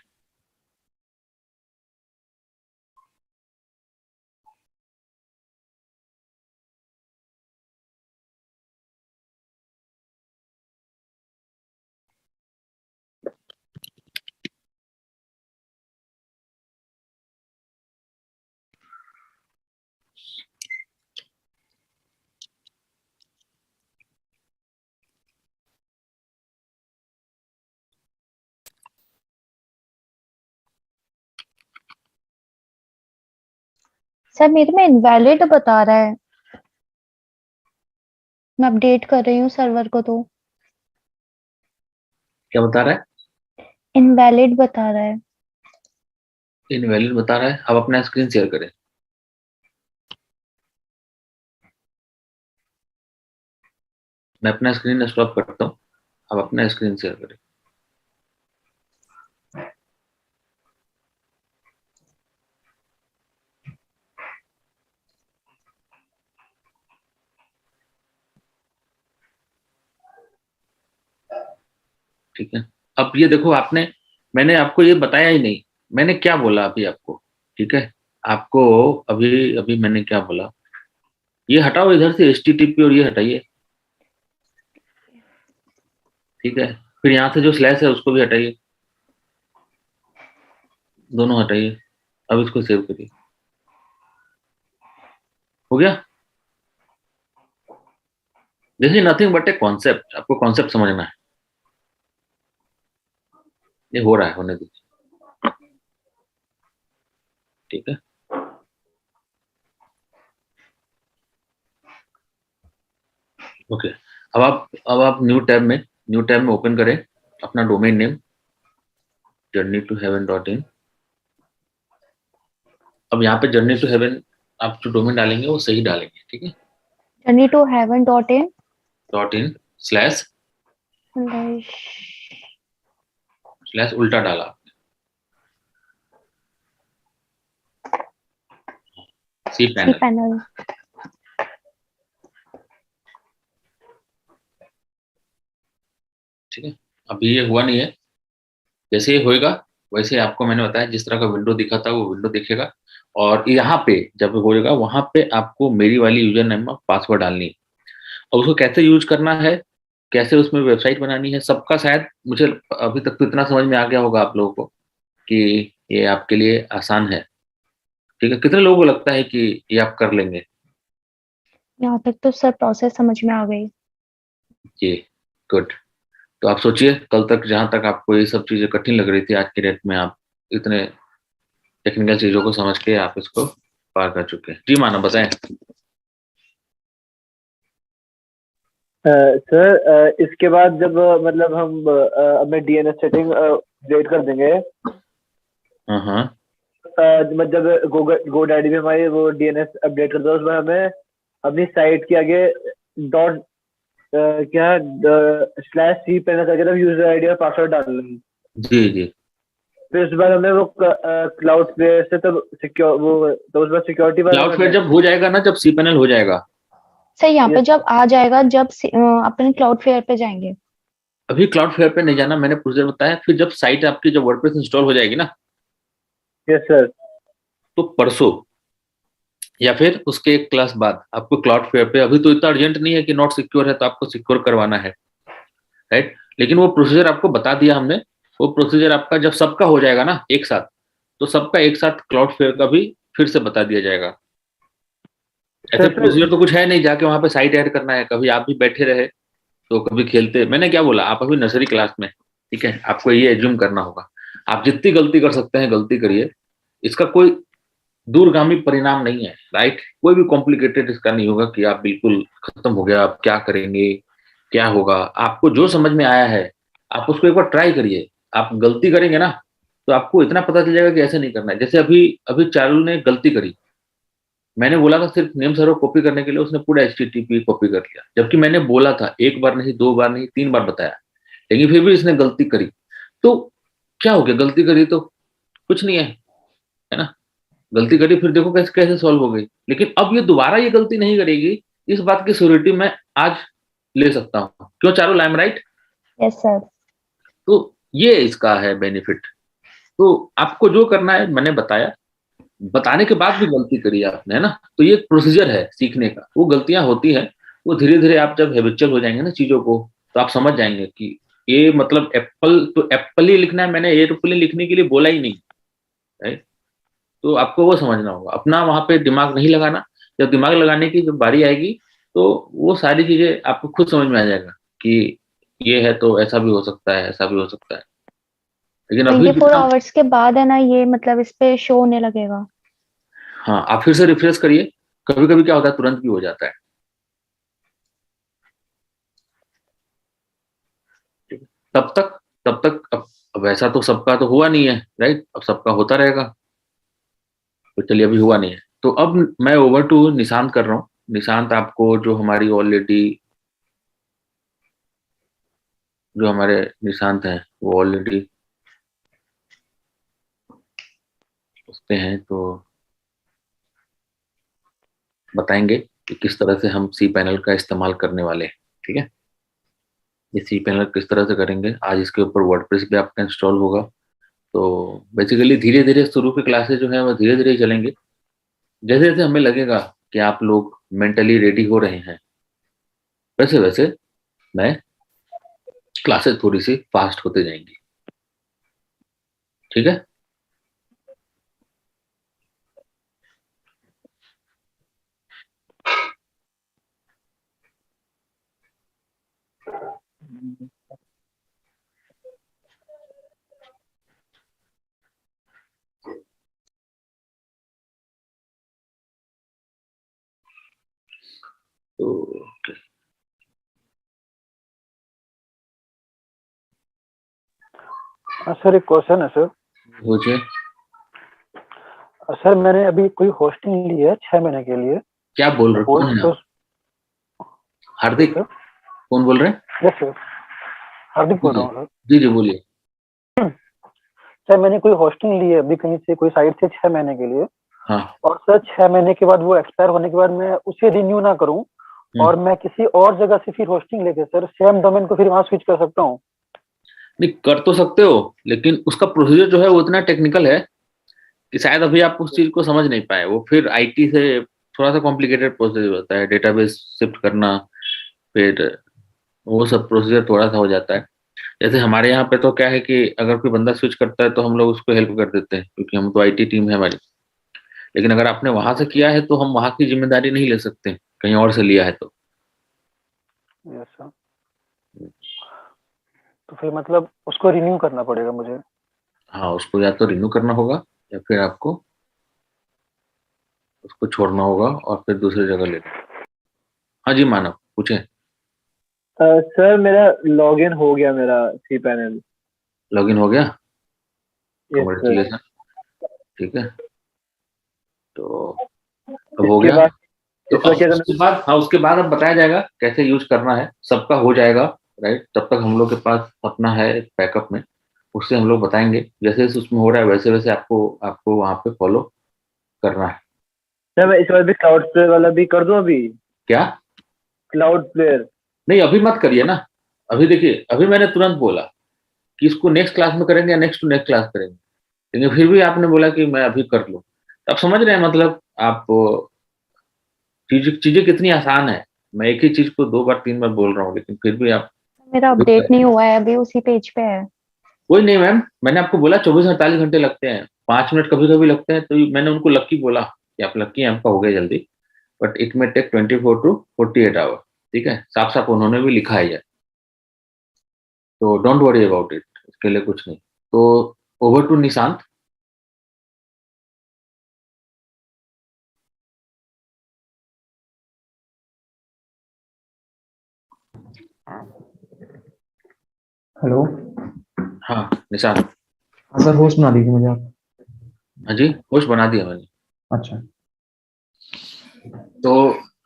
सर मेरे में इनवैलिड बता रहा है। मैं अपडेट कर रही हूँ सर्वर को, तो क्या बता रहा है? इनवैलिड बता रहा है। इनवैलिड बता रहा है। अब अपना स्क्रीन शेयर करें। मैं अपना स्क्रीन स्टॉप करता हूँ। अब अपना स्क्रीन शेयर करें। ठीक है। अब ये देखो, मैंने आपको ये बताया ही नहीं, मैंने क्या बोला अभी आपको। ठीक है। आपको अभी अभी मैंने क्या बोला, ये हटाओ इधर से HTTP और ये हटाइए। ठीक है। फिर यहाँ से जो स्लैश है उसको भी हटाइए, दोनों हटाइए। अब इसको सेव करिए। हो गया। This is nothing but a concept, आपको कॉन्सेप्ट समझना है। ये हो रहा है, होने दीजिए। ठीक है। ओके। अब आप न्यू टैब में ओपन करें अपना डोमेन नेम journey2heaven.in। अब यहाँ पे जर्नी टू हेवन आप जो डोमेन डालेंगे वो सही डालेंगे। ठीक है। journey2heaven.in .in स्लैश उल्टा डाला, सी पैनल। cPanel। ठीक है। अभी ये हुआ नहीं है, जैसे ये होएगा वैसे आपको मैंने बताया जिस तरह का विंडो दिखा था वो विंडो दिखेगा। और यहाँ पे जब होएगा वहां पे आपको मेरी वाली यूजर नेम और पासवर्ड डालनी है। और उसको कैसे यूज करना है, कैसे उसमें वेबसाइट बनानी है, सबका शायद मुझे अभी तक तो इतना समझ में आ गया होगा आप लोगों को कि ये आपके लिए आसान है। ठीक है। कितने लोगों को लगता है कि ये आप कर लेंगे? यहाँ तक तो सर प्रोसेस समझ में आ गई। जी, गुड। तो आप सोचिए कल तक जहां तक आपको ये सब चीजें कठिन लग रही थी, आज की डेट में आप इतने टेक्निकल चीजों को समझ के आप इसको पार कर चुके हैं। जी माना, बताएं। सर इसके बाद जब मतलब हम अपने डीएनएस सेटिंग अपडेट कर देंगे, हाँ हाँ। मतलब GoDaddy में हमारी वो डीएनएस अपडेट कर दो, उसमें हमें अपनी साइट के आगे डॉट क्या स्लैश सी पैनल करके यूजर आईडी और पासवर्ड डालना है। जी जी। फिर उसके बाद हमें वो क्लाउड फ्लेयर से तब सिक्योर वो तो उसके बाद सिक्योरिटी क्लाउड फ्लेयर जब हो जाएगा ना, जब सी पैनल हो जाएगा। सर यहाँ पे Yes, जब आ जाएगा, जब अपन क्लाउड फेयर पे जाएंगे। अभी क्लाउड फ्लेयर पे नहीं जाना, मैंने कुछ देर बताया। फिर जब साइट आपकी जब वर्डप्रेस इंस्टॉल हो जाएगी ना, यस सर। तो परसों या फिर उसके एक क्लास बाद आपको क्लाउड फेयर पे, अभी तो इतना अर्जेंट नहीं है कि नॉट सिक्योर है तो आपको सिक्योर करवाना है, राइट। लेकिन वो प्रोसीजर आपको बता दिया हमने। वो प्रोसीजर आपका जब सबका हो जाएगा ना एक साथ, तो सबका एक साथ क्लाउड फेयर का भी फिर से बता दिया जाएगा। ऐसे सर प्रोसीजर तो कुछ है नहीं जाके वहां पे साइट ऐड करना है। कभी आप भी बैठे रहे तो कभी खेलते। मैंने क्या बोला, आप अभी नर्सरी क्लास में, ठीक है, आपको ये एज्यूम करना होगा। आप जितनी गलती कर सकते हैं गलती करिए, इसका कोई दूरगामी परिणाम नहीं है, राइट। कोई भी कॉम्प्लिकेटेड इसका नहीं होगा कि आप बिल्कुल खत्म हो गया, आप क्या करेंगे, क्या होगा। आपको जो समझ में आया है आप उसको एक बार ट्राई करिए। आप गलती करेंगे ना तो आपको इतना पता चल जाएगा कि ऐसे नहीं करना है। जैसे अभी अभी चारू ने गलती करी, मैंने बोला था सिर्फ नेम सर्वर कॉपी करने के लिए, उसने पूरा HTTP कॉपी कर लिया, जबकि मैंने बोला था एक बार नहीं, दो बार नहीं, 3 बार बताया, लेकिन फिर भी इसने गलती करी। तो क्या हो गया, गलती करी तो कुछ नहीं है ना। गलती करी, फिर देखो कैसे कैसे सॉल्व हो गई। लेकिन अब ये दोबारा ये गलती नहीं करेगी, इस बात की श्योरिटी मैं आज ले सकता हूँ। क्यों Charu, I am right? Yes sir. तो ये इसका है बेनिफिट। तो आपको जो करना है मैंने बताया, बताने के बाद भी गलती करी आपने, है ना, तो ये एक प्रोसीजर है सीखने का। वो गलतियां होती हैं, वो धीरे धीरे आप जब हैबिचुअल हो जाएंगे ना चीजों को, तो आप समझ जाएंगे कि ये मतलब एप्पल तो एप्पल ही लिखना है, मैंने एरोप्लेन लिखने के लिए बोला ही नहीं, राइट। तो आपको वो समझना होगा, अपना वहां पे दिमाग नहीं लगाना। जब दिमाग लगाने की जब बारी आएगी तो वो सारी चीजें आपको खुद समझ में आ जाएगा कि ये है तो ऐसा भी हो सकता है, ऐसा भी हो सकता है। लेकिन अभी 24 जितना, आवर्स के बाद है ना, ये मतलब इस पे शो होने लगेगा। हाँ, आप फिर से रिफ्रेश करिए। कभी कभी क्या होता है तुरंत भी हो जाता है। तब तक अब ऐसा तो सबका तो हुआ नहीं है, राइट? अब सबका होता रहेगा, तो चलिए अभी हुआ नहीं है, तो अब मैं ओवर टू निशांत कर रहा हूँ। निशांत आपको जो हमारे निशांत हैं वो ऑलरेडी उस पे हैं, तो बताएंगे कि किस तरह से हम सी पैनल का इस्तेमाल करने वाले हैं। ठीक है, ये सी पैनल किस तरह से करेंगे, आज इसके ऊपर वर्डप्रेस भी आपका इंस्टॉल होगा। तो बेसिकली धीरे धीरे शुरू के क्लासेस जो है वो धीरे धीरे चलेंगे, जैसे जैसे हमें लगेगा कि आप लोग मेंटली रेडी हो रहे हैं, वैसे वैसे मैं क्लासेस थोड़ी सी फास्ट होते जाएंगी। ठीक है, तो सर एक क्वेश्चन है सर। पूछिए। सर मैंने अभी कोई होस्टिंग ली है 6 महीने के लिए। क्या बोल रहे हो, कौन है तो आप? हार्दिक? सर कौन बोल रहे हैं? यस सर, हार्दिक बोल रहा हूँ सर। जी जी बोलिए। सर मैंने कोई होस्टिंग ली है अभी कहीं से, कोई साइट से 6 महीने के लिए। हाँ। और सर 6 महीने के बाद वो एक्सपायर होने के बाद मैं उसे रिन्यू ना करूं और मैं किसी और जगह से फिर होस्टिंग लेके सर सेम डोमेन को फिर वहां स्विच कर सकता हूँ? नहीं, कर तो सकते हो, लेकिन उसका प्रोसीजर जो है वो इतना टेक्निकल है कि शायद अभी आप उस चीज को समझ नहीं पाए। वो फिर आईटी से थोड़ा सा कॉम्प्लिकेटेड प्रोसीजर होता है, डेटाबेस शिफ्ट करना, फिर वो सब प्रोसीजर थोड़ा सा हो जाता है। जैसे हमारे यहाँ पे तो क्या है कि अगर कोई बंदा स्विच करता है तो हम लोग उसको हेल्प कर देते हैं, क्योंकि हम तो आईटी टीम है हमारी। लेकिन अगर आपने वहां से किया है तो हम वहां की जिम्मेदारी नहीं ले सकते, कहीं और से लिया है तो। Yes sir. तो फिर मतलब उसको रिन्यू करना पड़ेगा मुझे? हाँ, उसको या तो रिन्यू करना होगा या फिर आपको उसको छोड़ना होगा और फिर दूसरी जगह लेना। हाँ जी मानव, पूछे। सर मेरा लॉगिन हो गया, मेरा सी पैनल। लॉगिन हो गया? Yes sir. कॉन्ग्रेचुलेसन। ठीक है, तो अब हो इसके गया। बाद तो इसका अब क्या करना? उसके बाद, हाँ उसके बाद अब बताया जाएगा कैसे यूज करना है। सबका हो जाएगा, राइट? तब तक हम लोग के पास अपना है बैकअप में, उससे हम लोग बताएंगे। जैसे जैसे उसमें हो रहा है वैसे वैसे आपको आपको वहां पे फॉलो करना है। सर मैं इस बार भी क्लाउड प्लेयर वाला भी कर दूं अभी? क्या? Cloud player? नहीं, अभी मत करिए ना। अभी देखिए, अभी मैंने तुरंत बोला कि इसको नेक्स्ट क्लास में करेंगे या नेक्स्ट टू नेक्स्ट क्लास करेंगे, लेकिन फिर भी आपने बोला कि मैं अभी कर लूँ। तो आप समझ रहे हैं, मतलब आप चीजें चीजें कितनी आसान है। मैं एक ही चीज को 2 बार 3 बार बोल रहा हूँ, लेकिन फिर भी आप मेरा अपडेट नहीं हुआ है, अभी उसी पेज पे है। कोई नहीं मैम, मैंने आपको बोला 24 से 48 घंटे लगते हैं, 5 मिनट कभी कभी लगते हैं, तो मैंने उनको लक्की बोला कि आप लक्की हैं, आपका हो गया जल्दी, बट इट में टेक 24 to 48 आवर। ठीक है, साफ साफ उन्होंने भी लिखा है, तो डोंट वरी अबाउट इट, इसके लिए कुछ नहीं। तो ओवर टू निशांत। हेलो। हाँ निशांत। हाँ सर, होस्ट बना दीजिए मुझे आप। हाँ जी, होस्ट बना दिया मैंने। अच्छा। तो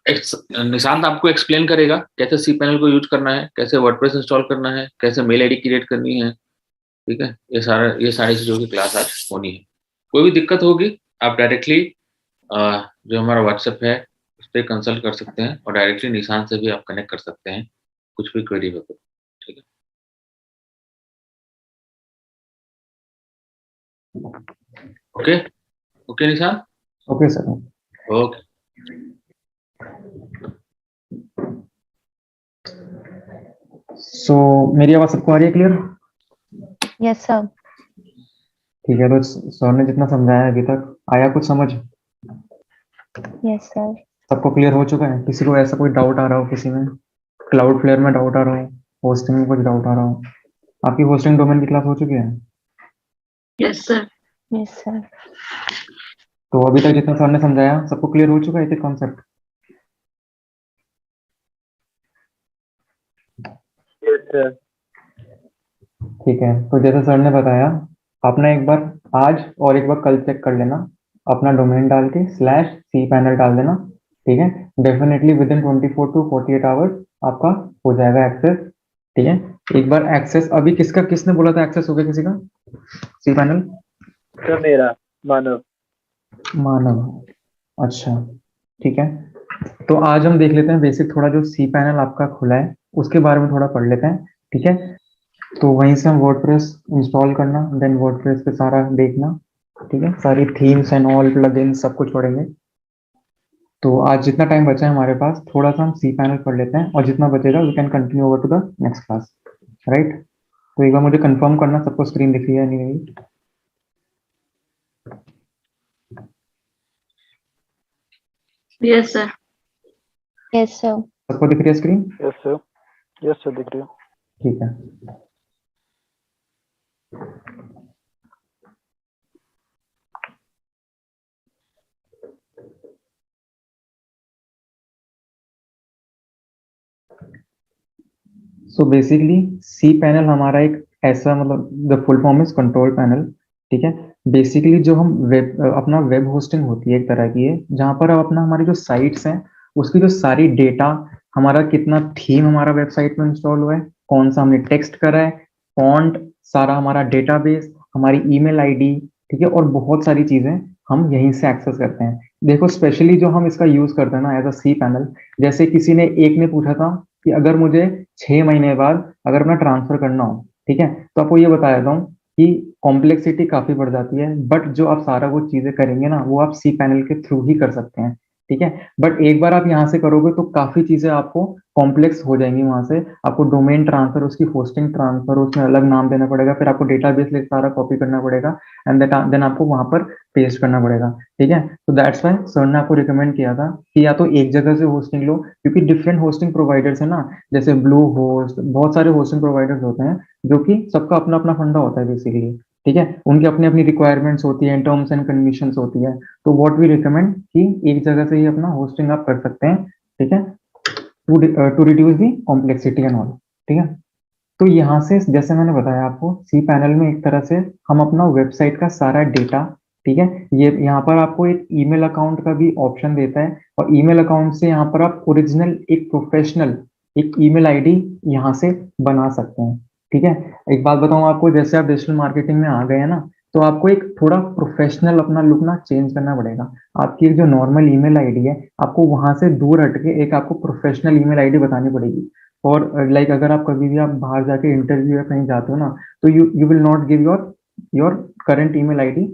निशांत आपको एक्सप्लेन करेगा कैसे सी पैनल को यूज करना है, कैसे वर्डप्रेस इंस्टॉल करना है, कैसे मेल आईडी क्रिएट करनी है। ठीक है, ये सारी चीजों की क्लास आज होनी है। कोई भी दिक्कत होगी आप डायरेक्टली जो हमारा व्हाट्सएप है उस पर कंसल्ट कर सकते हैं, और डायरेक्टली निशांत से भी आप कनेक्ट कर सकते हैं कुछ भी क्वेरी हो तो। ठीक है, okay okay Nishant. Okay sir. Okay. So मेरी आवाज़ सबको आ रही है क्लियर? Yes sir. ठीक है, तो सर ने जितना समझाया है अभी तक, आया कुछ समझ? Yes sir. सबको क्लियर हो चुका है? किसी को ऐसा कोई डाउट आ रहा हो, किसी में क्लाउड फ्लेयर में डाउट आ रहा हो, होस्टिंग में कुछ डाउट आ रहा हो? आपकी होस्टिंग डोमेन की क्लास हो चुकी है? Yes sir. Yes sir. तो अभी तक जितना सर ने समझाया सबको क्लियर हो चुका है एक कॉन्सेप्ट? Yes sir. ठीक है, तो जैसे सर ने बताया, अपना एक बार आज और एक बार कल चेक कर लेना, अपना डोमेन डाल के /cpanel डाल देना। ठीक है, definitely with in 24 to 48 hours आपका हो जाएगा एक्सेस। ठीक है, एक बार एक्सेस अभी किसने बोला था एक्सेस हो गया किसी का cpanel? सर मेरा मानव। मानव, अच्छा ठीक है। तो आज हम देख लेते हैं बेसिक थोड़ा जो cpanel आपका खुला है उसके बारे में थोड़ा पढ़ लेते हैं। ठीक है, तो वहीं से हम वर्डप्रेस इंस्टॉल करना, देन वर्डप्रेस पे सारा देखना। ठीक है, सारी थीम्स एंड ऑल प्लगइन सब कुछ पढ़ेंगे। तो आज जितना टाइम बचा है हमारे पास थोड़ा सा हम cpanel पढ़ लेते हैं और जितना बचेगा we can continue over to the next class, right. तो एक बार मुझे कंफर्म करना सबको स्क्रीन दिख रही है नहीं रही? Yes, sir. Yes sir. सबको दिख रही है स्क्रीन? यस सर दिख रही है। ठीक है, सो बेसिकली cpanel हमारा एक ऐसा मतलब the full form is control panel. ठीक है, बेसिकली जो हम अपना वेब होस्टिंग होती है एक तरह की है जहाँ पर अब अपना हमारी जो साइट्स हैं उसकी जो सारी डेटा, हमारा कितना थीम हमारा वेबसाइट में इंस्टॉल हुआ है, कौन सा हमने टेक्स्ट करा है, फॉन्ट, सारा हमारा डेटाबेस, हमारी ईमेल आईडी, ठीक है, और बहुत सारी चीजें हम यहीं से एक्सेस करते हैं। देखो स्पेशली जो हम इसका यूज करते हैं ना एज अ cpanel, जैसे किसी ने एक ने पूछा था कि अगर मुझे 6 महीने बाद अगर अपना ट्रांसफर करना हो, ठीक है, तो आपको ये बता देता हूँ कि कॉम्प्लेक्सिटी काफी बढ़ जाती है, बट जो आप सारा वो चीजें करेंगे ना वो आप cpanel के थ्रू ही कर सकते हैं। ठीक है, बट एक बार आप यहाँ से करोगे तो काफी चीजें आपको कॉम्प्लेक्स हो जाएंगी। वहां से आपको डोमेन ट्रांसफर, उसकी होस्टिंग ट्रांसफर, उसमें अलग नाम देना पड़ेगा, फिर आपको डेटाबेस लेके सारा कॉपी करना पड़ेगा एंड देन आपको वहां पर पेस्ट करना पड़ेगा। ठीक है, तो दैट्स वाई सर ने आपको रिकमेंड किया था कि या तो एक जगह से होस्टिंग लो, क्योंकि डिफरेंट होस्टिंग प्रोवाइडर्स है ना, जैसे ब्लू होस्ट, बहुत सारे होस्टिंग प्रोवाइडर्स होते हैं जो कि सबका अपना अपना फंडा होता है बेसिकली। ठीक है, उनकी अपनी अपनी रिक्वायरमेंट्स होती है, टर्म्स एंड कंडीशंस होती है। तो व्हाट वी रिकमेंड कि एक जगह से ही अपना होस्टिंग आप कर सकते हैं। ठीक है, to reduce the complexity and all. ठीक है, तो यहाँ से जैसे मैंने बताया आपको cpanel में एक तरह से हम अपना वेबसाइट का सारा डेटा, ठीक है, ये यहाँ पर आपको एक ईमेल अकाउंट का भी ऑप्शन देता है और ईमेल अकाउंट से यहाँ पर आप ओरिजिनल एक प्रोफेशनल एक ईमेल आईडी यहाँ से बना सकते हैं। ठीक है, एक बात बताऊँ आपको, जैसे आप डिजिटल मार्केटिंग में आ गए हैं ना, तो आपको एक थोड़ा प्रोफेशनल अपना लुक ना चेंज करना पड़ेगा। आपकी एक जो नॉर्मल ईमेल आईडी है आपको वहां से दूर हटके एक आपको प्रोफेशनल ईमेल आईडी बतानी पड़ेगी। और लाइक अगर आप कभी भी आप बाहर जाके इंटरव्यू या कहीं जाते हो ना, तो you will not give your current email ID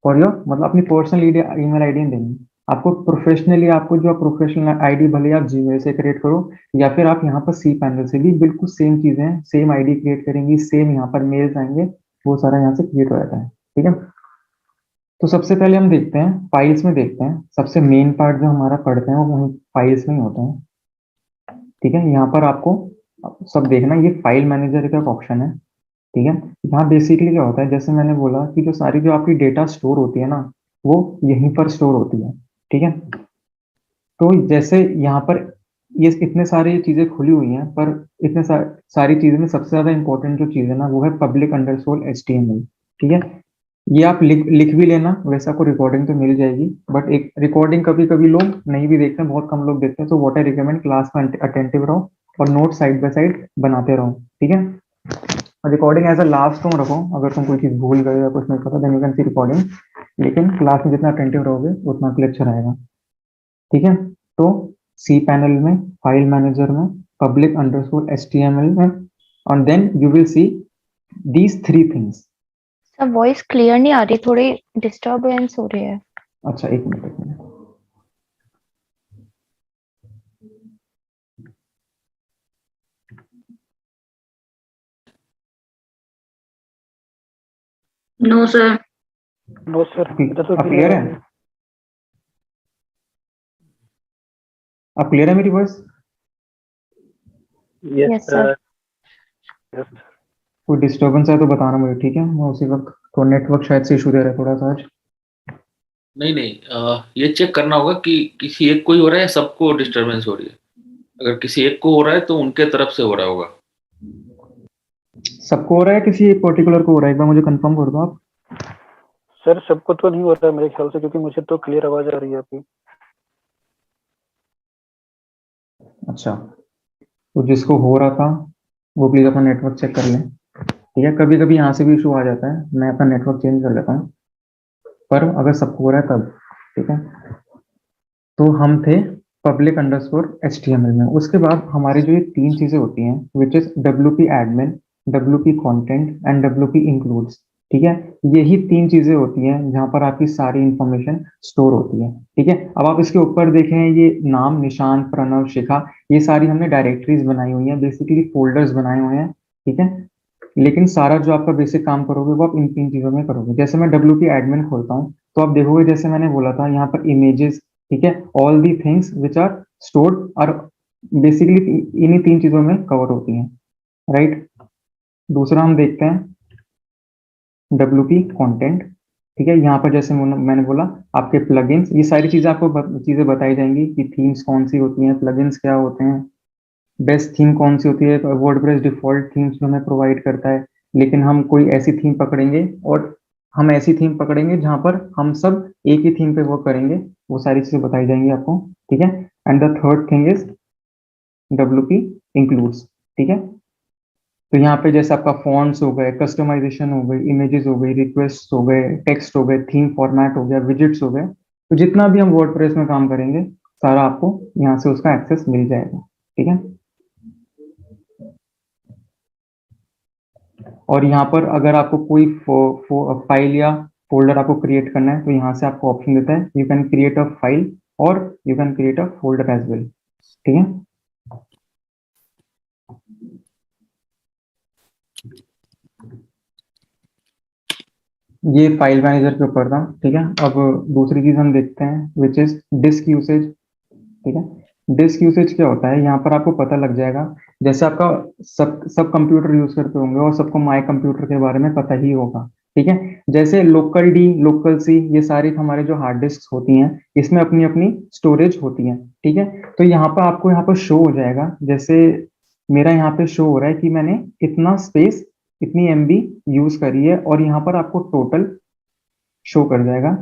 और योर मतलब अपनी पर्सनल ईमेल आईडी देनी। आपको प्रोफेशनली, आपको जो प्रोफेशनल आईडी भले आप जीमेल से क्रिएट करो या फिर आप यहाँ पर cpanel से भी बिल्कुल सेम चीजें हैं, सेम आईडी क्रिएट करेंगी, सेम यहाँ पर मेल्स आएंगे, वो सारा यहाँ से क्रिएट हो जाता है। ठीक है, तो सबसे पहले हम देखते हैं फाइल्स में, देखते हैं सबसे मेन पार्ट जो हमारा पढ़ते हैं वो वहीं फाइल्स में ही होता है। ठीक है, यहाँ पर आपको सब देखना, ये फाइल मैनेजर का ऑप्शन है। ठीक है, यहाँ बेसिकली क्या होता है, जैसे मैंने बोला कि जो सारी जो आपकी डेटा स्टोर होती है ना वो यहीं पर स्टोर होती है। ठीक है, तो जैसे यहाँ पर ये इतने सारी चीजें खुली हुई हैं, पर इतने सारी चीजें में सबसे ज्यादा इंपॉर्टेंट जो चीज है ना वो है public_html। ठीक है, ये आप लिख भी लेना, वैसे आपको रिकॉर्डिंग तो मिल जाएगी, बट एक रिकॉर्डिंग कभी कभी लोग नहीं भी देखते हैं, बहुत कम लोग देखते हैं। तो व्हाट आई रिकमेंड, क्लास में अटेंटिव रहो और नोट साइड बाय साइड बनाते रहो। ठीक है, रिकॉर्डिंग एज अ लास्ट तुम रखो, अगर तुम कोई चीज भूल गए या कुछ नहीं पता then you can see recording, लेकिन क्लास में जितना अटेंटिव रहोगे उतना क्लियर अच्छा रहेगा। ठीक है, तो cpanel में, फाइल मैनेजर में, public_html में, और then you will see these 3 things. Sir voice clear नहीं आ रही, थोड़ी डिस्टरबेंस हो रही है। अच्छा एक minute. No, sir. No sir, इधर तो अब क्लियर है? अब क्लियर है मेरी voice? Yes Yes, sir. Sir. कोई डिस्टर्बेंस है तो बताना मुझे, ठीक है? मैं उसी वक्त तो नेटवर्क शायद से इशू दे रहा है थोड़ा सा आज। नहीं नहीं, ये चेक करना होगा कि किसी एक को ही हो रहा है या सबको डिस्टरबेंस हो रही है। अगर किसी एक को हो रहा है तो उनके तरफ से हो रहा होगा। सबको हो रहा है, किसी एक पर्टिकुलर को हो रहा है? एक बार मुझे कंफर्म कर दो आप। सर सबको तो नहीं हो रहा है मेरे ख्याल से, क्योंकि मुझे तो क्लियर आवाज आ रही है आपकी। अच्छा, तो जिसको हो रहा था वो प्लीज अपना नेटवर्क चेक कर लें। ठीक है, कभी कभी यहाँ से भी इशू आ जाता है, मैं अपना नेटवर्क चेंज कर लेता हूँ, पर अगर सबको हो रहा है तब। ठीक है, तो हम थे पब्लिक अंडरस्कोर HTML में। उसके बाद हमारी जो ये 3 चीजें होती हैं, which is WP admin, WP content and WP includes. ठीक है, यही 3 चीजें होती हैं जहां पर आपकी सारी इंफॉर्मेशन स्टोर होती है। ठीक है, अब आप इसके ऊपर देखें, ये नाम, निशान, प्रणव, शिखा, ये सारी हमने डायरेक्टरीज बनाई हुई हैं, बेसिकली फोल्डर्स बनाए हुए हैं। ठीक है, लेकिन सारा जो आपका बेसिक काम करोगे वो आप इन 3 चीजों में करोगे। जैसे मैं WP एडमिन खोलता हूँ, तो आप देखोगे जैसे मैंने बोला था यहाँ पर इमेजेस, ठीक है, all the things which are stored और बेसिकली इन्हीं 3 चीजों में कवर होती हैं, राइट। दूसरा हम देखते हैं WP कंटेंट। ठीक है, यहाँ पर जैसे मैंने बोला आपके प्लगइन्स, ये सारी चीजें आपको चीजें बताई जाएंगी कि थीम्स कौन सी होती हैं, प्लगइन्स क्या होते हैं, बेस्ट थीम कौन सी होती है। वर्डप्रेस डिफॉल्ट थीम्स जो हमें प्रोवाइड करता है, लेकिन हम कोई ऐसी थीम पकड़ेंगे, और हम ऐसी थीम पकड़ेंगे जहां पर हम सब एक ही थीम पे वर्क करेंगे, वो सारी चीजें बताई जाएंगी आपको। ठीक है, and the third thing is WP includes. ठीक है, तो यहाँ पे जैसे आपका फॉन्ट्स हो गए, कस्टमाइजेशन हो गई, इमेजेस हो गई, रिक्वेस्ट हो गए, टेक्स्ट हो गए, थीम फॉर्मेट हो गया, विजिट्स हो गए, तो जितना भी हम वर्डप्रेस में काम करेंगे सारा आपको यहाँ से उसका एक्सेस मिल जाएगा। ठीक है, और यहाँ पर अगर आपको कोई फाइल या फोल्डर आपको क्रिएट करना है, तो यहाँ से आपको ऑप्शन देता है, you can create a file और you can create a folder as well. ठीक है, ये फाइल मैनेजर के ऊपर था। ठीक है, अब दूसरी चीज हम देखते हैं विच इज डिस्क यूसेज। ठीक है, डिस्क यूसेज क्या होता है, यहाँ पर आपको पता लग जाएगा। जैसे आपका सब कंप्यूटर यूज करते होंगे और सबको माई कंप्यूटर के बारे में पता ही होगा। ठीक है, जैसे लोकल डी, लोकल सी, ये सारी हमारे जो हार्ड डिस्क होती हैं, इसमें अपनी अपनी स्टोरेज होती है। ठीक है, तो यहाँ पर आपको यहाँ पर शो हो जाएगा, जैसे मेरा यहाँ पे शो हो रहा है कि मैंने इतना स्पेस, इतनी MB यूज करी है, और यहाँ पर आपको टोटल शो कर जाएगा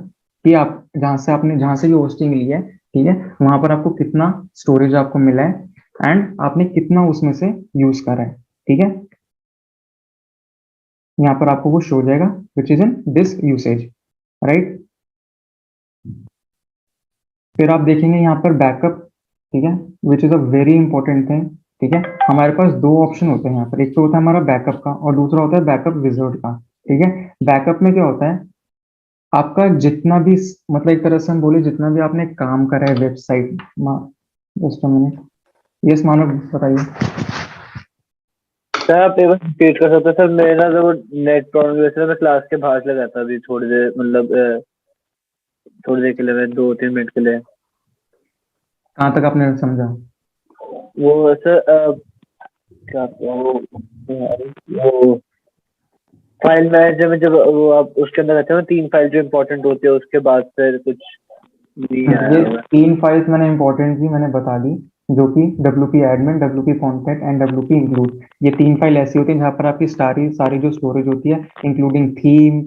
कि आप जहां से भी होस्टिंग ली है, ठीक है, वहां पर आपको कितना स्टोरेज आपको मिला है एंड आपने कितना उसमें से यूज करा है। ठीक है, यहाँ पर आपको वो शो हो जाएगा which is in disk usage, right. फिर आप देखेंगे यहाँ पर बैकअप। ठीक है, which is a very important thing. ठीक है, हमारे पास 2 ऑप्शन होते हैं यहाँ पर, एक तो होता है हमारा बैकअप का और दूसरा होता है बैकअप विजार्ड का। ठीक है, बैकअप में क्या होता है, आपका जितना भी, मतलब एक तरह से हम बोले जितना भी आपने काम करा है website. Just a minute, yes Manav बताइए। सर आप एक बार रिपीट कर सकते हैं सर? मेरे ना तो नेट प्रॉब्लम की वजह से मैं क्लास के बाहर चला गया था अभी थोड़ी देर, मतलब थोड़ी देर के लिए, मैं 2-3 मिनट के लिए। कहाँ तक आपने समझा? वो सर क्या वो फाइल मैनेजर में जब वो आप उसके अंदर रहते हो 3 फाइल जो इम्पोर्टेंट होती है, उसके बाद फिर कुछ नहीं आया ये होगा। 3 फाइल्स मैंने इंपॉर्टेंट की मैंने बता दी, जो कि WP admin, WP contact and WP include. ये 3 फाइल ऐसी होती है जहाँ पर आपकी सारी सारी जो स्टोरेज होती है, including theme,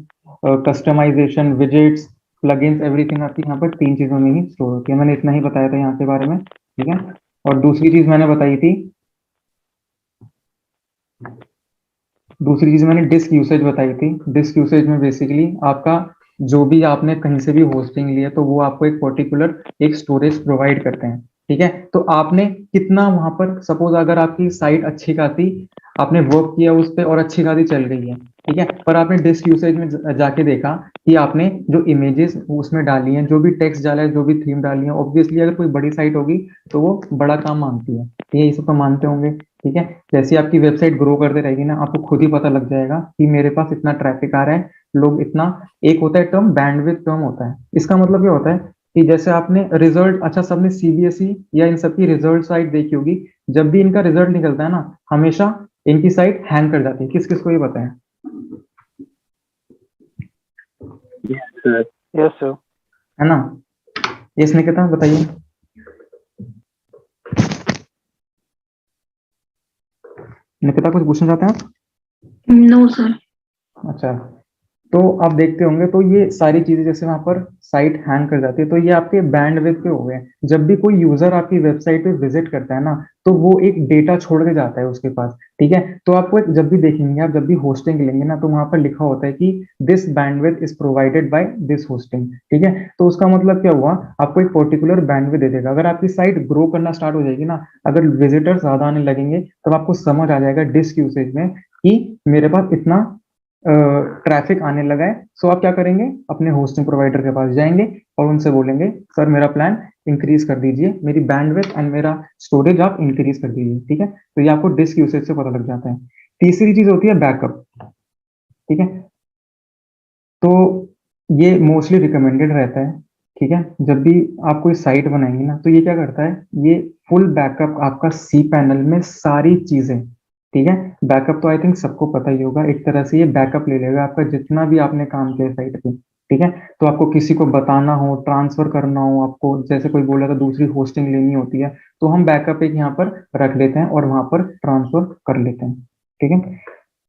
customization, visits, plugins, everything आपकी यहाँ पर 3 चीजों में ही स्टोर होती है। मैंने इतना ही बताया था यहाँ के बारे में। ठीक है, और दूसरी चीज मैंने डिस्क यूसेज बताई थी। डिस्क यूसेज में बेसिकली आपका जो भी आपने कहीं से भी होस्टिंग लिया, तो वो आपको एक पर्टिकुलर एक स्टोरेज प्रोवाइड करते हैं। ठीक है, तो आपने कितना वहां पर, सपोज अगर आपकी साइट अच्छी खासी आपने वर्क किया उस पर और अच्छी खासी चल रही है, ठीक है, पर आपने डिस्क यूसेज में जाके देखा कि आपने जो इमेजेस उसमें डाली हैं, जो भी टेक्स्ट डाला है, जो भी थीम डाली है, ऑब्वियसली अगर कोई बड़ी साइट होगी तो वो बड़ा काम मांगती है। ये सब तो मानते होंगे। ठीक है, जैसे आपकी वेबसाइट ग्रो करते रहेगी ना, आपको खुद ही पता लग जाएगा कि मेरे पास इतना ट्रैफिक आ रहा है, लोग इतना, एक होता है टर्म बैंडविड्थ टर्म होता है। इसका मतलब क्या होता है कि जैसे आपने रिजल्ट, अच्छा सबने CBSE या इन सब की रिजल्ट साइट देखी होगी, जब भी इनका रिजल्ट निकलता है ना, हमेशा इनकी साइट हैंग कर जाती है। किस किस को ये पता है? Sir yes sir. है ना? यस निकिता बताइए। निकिता कुछ पूछना चाहते हैं आप? No, sir. अच्छा, तो आप देखते होंगे तो ये सारी चीजें जैसे वहां पर साइट हैंग कर जाती है तो ये आपके बैंडविड्थ पे हो गए। जब भी कोई यूजर आपकी वेबसाइट पे विजिट करता है ना तो वो एक डेटा छोड़ के जाता है उसके पास, ठीक है। तो आपको जब भी देखेंगे, आप जब भी होस्टिंग लेंगे ना तो वहां पर लिखा होता है कि this bandwidth is provided by this hosting, ठीक है। तो उसका मतलब क्या हुआ, आपको एक पर्टिकुलर बैंडविड्थ दे देगा। अगर आपकी साइट ग्रो करना स्टार्ट हो जाएगी ना, अगर विजिटर्स ज्यादा आने लगेंगे तब आपको समझ आ जाएगा डिस्क यूसेज में कि मेरे पास इतना ट्रैफिक आने लगा है। सो आप क्या करेंगे, अपने होस्टिंग प्रोवाइडर के पास जाएंगे और उनसे बोलेंगे सर मेरा प्लान इंक्रीज कर दीजिए, मेरी बैंडविड्थ एंड मेरा स्टोरेज आप इंक्रीज कर दीजिए, ठीक है। तो ये आपको डिस्क यूसेज से पता लग जाता है। तीसरी चीज होती है बैकअप, ठीक है। तो ये मोस्टली रिकमेंडेड रहता है, ठीक है। जब भी आप कोई साइट बनाएंगे ना तो ये क्या करता है, ये फुल बैकअप आपका सी पैनल में सारी चीजें, ठीक है। बैकअप तो आई थिंक सबको पता ही होगा, एक तरह से ये बैकअप ले लेगा आपका जितना भी आपने काम किया साइट पे, ठीक है। तो आपको किसी को बताना हो, ट्रांसफर करना हो, आपको जैसे कोई बोला था दूसरी होस्टिंग लेनी होती है तो हम बैकअप एक यहाँ पर रख लेते हैं और वहां पर ट्रांसफर कर लेते हैं, ठीक है।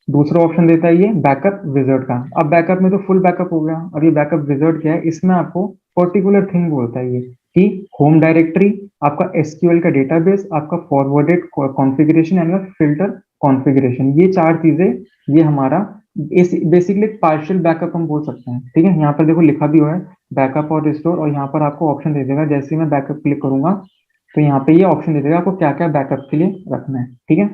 दूसरा ऑप्शन देता है ये बैकअप विजर्ड का। अब बैकअप में तो फुल बैकअप हो गया, अब ये बैकअप विजर्ड क्या है, इसमें आपको पर्टिकुलर थिंग बोलता है ये कि होम डायरेक्टरी, आपका एसक्यूएल का डेटाबेस, आपका forwarded configuration and filter configuration, ये चार चीजें, ये हमारा बेसिकली पार्शियल बैकअप हम बोल सकते हैं, ठीक है। यहाँ पर देखो लिखा भी हुआ है बैकअप और रिस्टोर, और यहाँ पर आपको ऑप्शन दे देगा, जैसे ही मैं बैकअप क्लिक करूंगा तो यहाँ पे ये ऑप्शन दे देगा आपको क्या क्या बैकअप के लिए रखना है, ठीक है।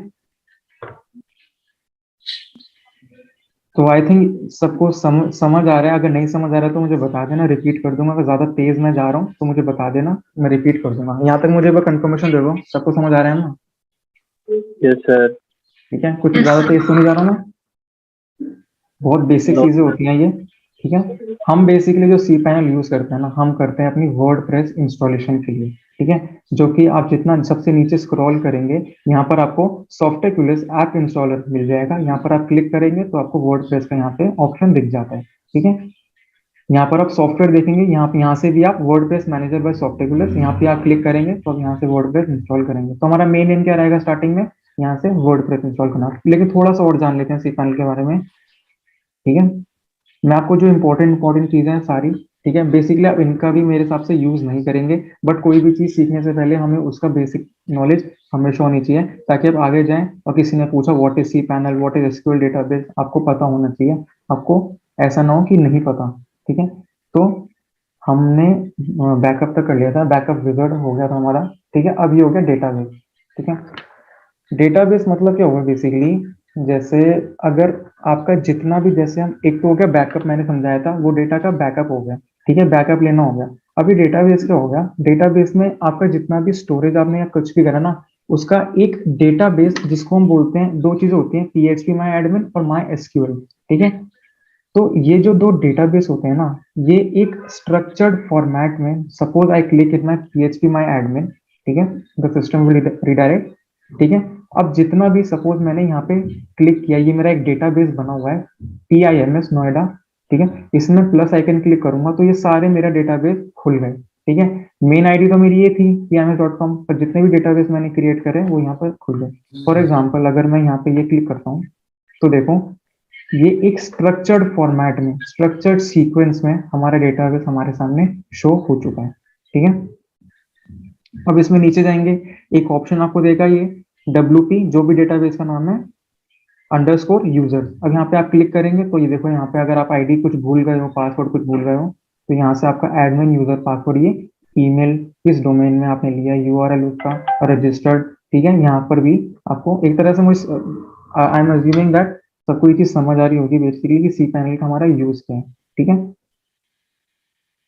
तो आई थिंक सबको समझ आ रहा है। अगर नहीं समझ आ रहा है तो मुझे बता देना, रिपीट कर दूंगा। अगर ज्यादा तेज मैं जा रहा हूँ तो मुझे बता देना, मैं रिपीट कर दूंगा। यहाँ तक मुझे कंफर्मेशन दे दो, सबको समझ आ रहा है ना? Yes sir. ठीक है, कुछ Yes, ज्यादा sir. तेज तो नहीं जा रहा ना? बहुत बेसिक नो चीजें सर। होती हैं ये, ठीक है। हम बेसिकली जो सी पैनल यूज करते हैं ना, हम करते हैं अपनी वर्डप्रेस इंस्टॉलेशन के लिए, ठीक है। जो कि आप जितना सबसे नीचे स्क्रॉल करेंगे यहाँ पर आपको सॉफ्टवेयर क्यूलेस ऐप इंस्टॉलर मिल जाएगा। यहाँ पर आप क्लिक करेंगे तो आपको वर्डप्रेस का यहाँ पे ऑप्शन दिख जाता है, ठीक है। यहाँ पर आप सॉफ्टवेयर देखेंगे, यहाँ से भी आप WordPress manager by Softaculous, यहाँ पे आप क्लिक करेंगे तो आप यहाँ से वर्डप्रेस इंस्टॉल करेंगे। तो हमारा मेन एम क्या रहेगा स्टार्टिंग में, यहाँ से वर्डप्रेस इंस्टॉल करना। लेकिन थोड़ा सा और जान लेते हैं सी पैनल के बारे में, ठीक है। मैं आपको जो इंपॉर्टेंट चीजें हैं सारी, ठीक है, बेसिकली आप इनका भी मेरे हिसाब से यूज नहीं करेंगे, बट कोई भी चीज सीखने से पहले हमें उसका बेसिक नॉलेज हमेशा होनी चाहिए, ताकि आप आगे जाएं और किसी ने पूछा what is cPanel, what is SQL database, आपको पता होना चाहिए। आपको ऐसा ना हो कि नहीं पता, ठीक है। तो हमने बैकअप तक कर लिया था, बैकअप विजर्ड हो गया था हमारा, ठीक है। अब ये हो गया डेटाबेस, ठीक है। डेटाबेस मतलब क्या होगा बेसिकली, जैसे अगर आपका जितना भी, जैसे हम एक तो हो गया बैकअप, मैंने समझाया था वो डेटा का बैकअप हो गया, ठीक है, बैकअप लेना हो गया। अभी डेटाबेस क्या हो गया, डेटाबेस में आपका जितना भी स्टोरेज आपने या कुछ भी करा ना, उसका एक डेटाबेस जिसको हम बोलते हैं, दो चीजें होती हैं, पीएचपी माई एडमिन और माई एसक्यूएल, ठीक है। तो ये जो दो डेटाबेस होते हैं ना, ये एक स्ट्रक्चर्ड फॉर्मेट में, suppose I click in my PHP my admin, ठीक है, द सिस्टम विल रिडायरेक्ट, ठीक है। अब जितना भी, सपोज मैंने यहाँ पे क्लिक किया, ये मेरा एक डेटाबेस बना हुआ है PIMS नोएडा, ठीक है। इसमें प्लस आइकन क्लिक करूंगा तो ये सारे मेरा डेटाबेस खुल गए, ठीक है। मेन आईडी तो मेरी ये थी PIMS.com, पर जितने भी डेटाबेस मैंने क्रिएट करे वो यहाँ पर खुल गए। फॉर एग्जाम्पल अगर मैं यहाँ पे ये क्लिक करता हूँ तो देखो ये एक स्ट्रक्चर्ड फॉर्मेट में, स्ट्रक्चर्ड सीक्वेंस में हमारा डेटाबेस हमारे सामने शो हो चुका है, ठीक है। अब इसमें नीचे जाएंगे, एक ऑप्शन आपको देगा ये WP, जो भी डेटाबेस का नाम है, अंडरस्कोर यूजर। अब यहाँ पे आप क्लिक करेंगे तो ये देखो, यहाँ पे अगर आप आईडी कुछ भूल गए हो, पासवर्ड कुछ भूल गए हो, तो यहाँ से आपका एडमिन यूजर पासवर्ड, ये ईमेल किस डोमेन में आपने लिया, URL उसका रजिस्टर्ड, ठीक है। यहाँ पर भी आपको एक तरह से, मुझे आई एम अज्यूमिंग दैट सबको ये चीज समझ आ रही होगी बेसिकली कि सी पैनल का हमारा यूज क्या है, ठीक है।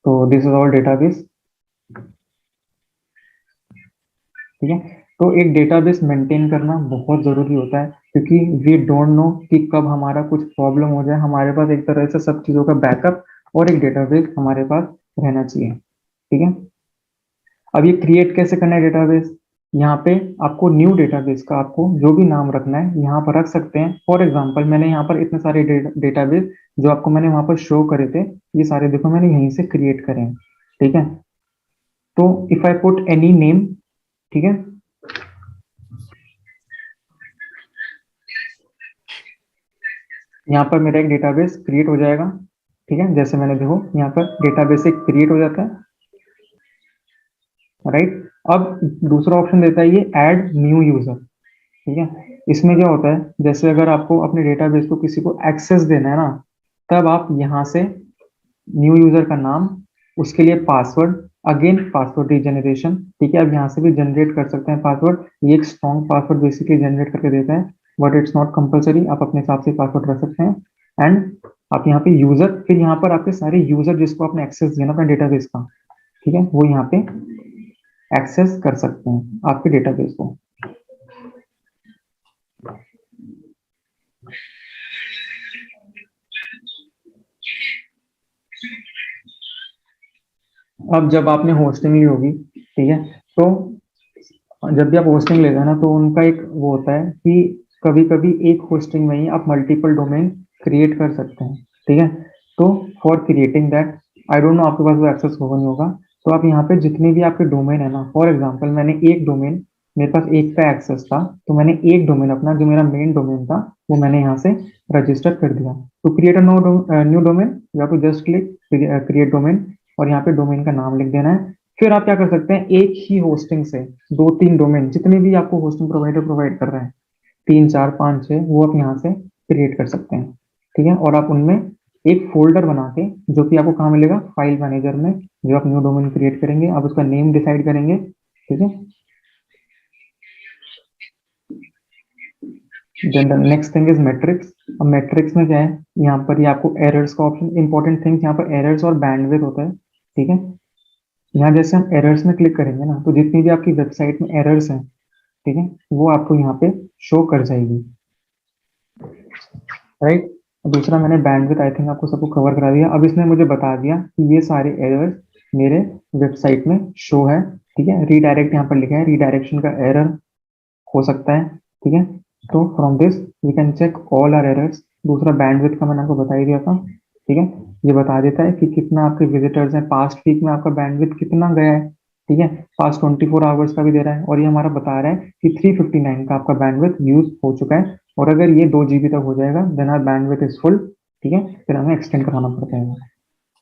तो दिस इज ऑल डेटाबेस, ठीक है। तो एक डेटाबेस मेंटेन करना बहुत जरूरी होता है, क्योंकि वी डोंट नो कि कब हमारा कुछ प्रॉब्लम हो जाए। हमारे पास एक तरह से सब चीजों का बैकअप और एक डेटाबेस हमारे पास रहना चाहिए, ठीक है। अब ये क्रिएट कैसे करना है डेटाबेस, यहाँ पे आपको न्यू डेटाबेस का आपको जो भी नाम रखना है यहाँ पर रख सकते हैं। फॉर एग्जांपल मैंने यहाँ पर इतने सारे डेटाबेस जो आपको मैंने वहां पर शो करे थे, ये सारे देखो मैंने यहीं से क्रिएट करे हैं, ठीक है। तो if I put any name, ठीक है, यहाँ पर मेरा एक डेटाबेस क्रिएट हो जाएगा, ठीक है। जैसे मैंने देखो यहाँ पर डेटाबेस एक क्रिएट हो जाता है, राइट। अब दूसरा ऑप्शन देता है ये ऐड न्यू यूजर, ठीक है। इसमें क्या होता है, जैसे अगर आपको अपने डेटाबेस को किसी को एक्सेस देना है ना, तब आप यहाँ से न्यू यूजर का नाम, उसके लिए पासवर्ड, अगेन पासवर्ड रीजनरेशन, ठीक है। अब यहाँ से भी जनरेट कर सकते हैं पासवर्ड। ये एक स्ट्रॉन्ग पासवर्ड बेसिकली जनरेट करके देता है, बट इट्स नॉट कंपलसरी, आप अपने हिसाब से पासवर्ड रख सकते हैं। एंड आप यहाँ पे यूजर, फिर यहाँ पर आपके सारे यूजर जिसको आपने एक्सेस दिया ना अपने डेटाबेस का, ठीक है, वो यहाँ पे एक्सेस कर सकते हैं आपके डेटाबेस को। अब जब आपने होस्टिंग ली होगी, ठीक है, तो जब भी आप होस्टिंग लेते हैं ना, तो उनका एक वो होता है कि कभी कभी एक होस्टिंग में ही आप मल्टीपल डोमेन क्रिएट कर सकते हैं, ठीक है। तो for creating that, I don't know आपके पास वो एक्सेस होगा नहीं होगा, तो आप यहाँ पे जितने भी आपके डोमेन है ना, फॉर एग्जाम्पल मैंने एक डोमेन, मेरे पास एक का एक्सेस था, तो मैंने एक डोमेन अपना जो मेरा मेन डोमेन था वो मैंने यहाँ से रजिस्टर कर दिया। तो क्रिएट अ न्यू डोमेन, या तो जस्ट क्लिक क्रिएट डोमेन और यहाँ पे डोमेन का नाम लिख देना है। फिर आप क्या कर सकते हैं, एक ही होस्टिंग से 2-3 डोमेन, जितने भी आपको होस्टिंग प्रोवाइडर प्रोवाइड कर रहे हैं, 3, 4, 5, 6, वो आप यहाँ से क्रिएट कर सकते हैं, ठीक है। और आप उनमें एक फोल्डर बना के, जो कि आपको कहाँ मिलेगा, फाइल मैनेजर में, जो आप न्यू डोमेन क्रिएट करेंगे, आप उसका नेम डिसाइड करेंगे, ठीक है। Then the next thing is metrics. अब मैट्रिक्स में क्या है, यहाँ पर ये आपको एरर्स का ऑप्शन, इंपॉर्टेंट थिंग्स यहाँ पर एरर्स और बैंडविड्थ होता है, ठीक है। यहाँ जैसे हम एरर्स में क्लिक करेंगे ना, तो जितनी भी आपकी वेबसाइट में एरर्स हैं, ठीक है, वो आपको यहाँ पे शो कर जाएगी, राइट। दूसरा मैंने बैंडविड्थ आई थिंक आपको सबको कवर करा दिया। अब इसने मुझे बता दिया कि ये सारे एरर्स मेरे वेबसाइट में शो है, ठीक है। रीडायरेक्ट यहाँ पर लिखा है, रीडायरेक्शन का एरर हो सकता है, ठीक है। तो from this we can check all are errors. दूसरा बैंडविड्थ का मैंने आपको बता ही दिया था, ठीक है। ये बता देता है कि कितना आपके विजिटर्स हैं, पास्ट वीक में आपका बैंडविड्थ कितना गया है, ठीक है। पास्ट 24 आवर्स का भी दे रहा है, और ये हमारा बता रहा है कि 359 का आपका बैंडविड्थ यूज हो चुका है, और अगर ये 2 GB तक हो जाएगा then our bandwidth is full, ठीक है। फिर हमें एक्सटेंड कराना पड़ता है,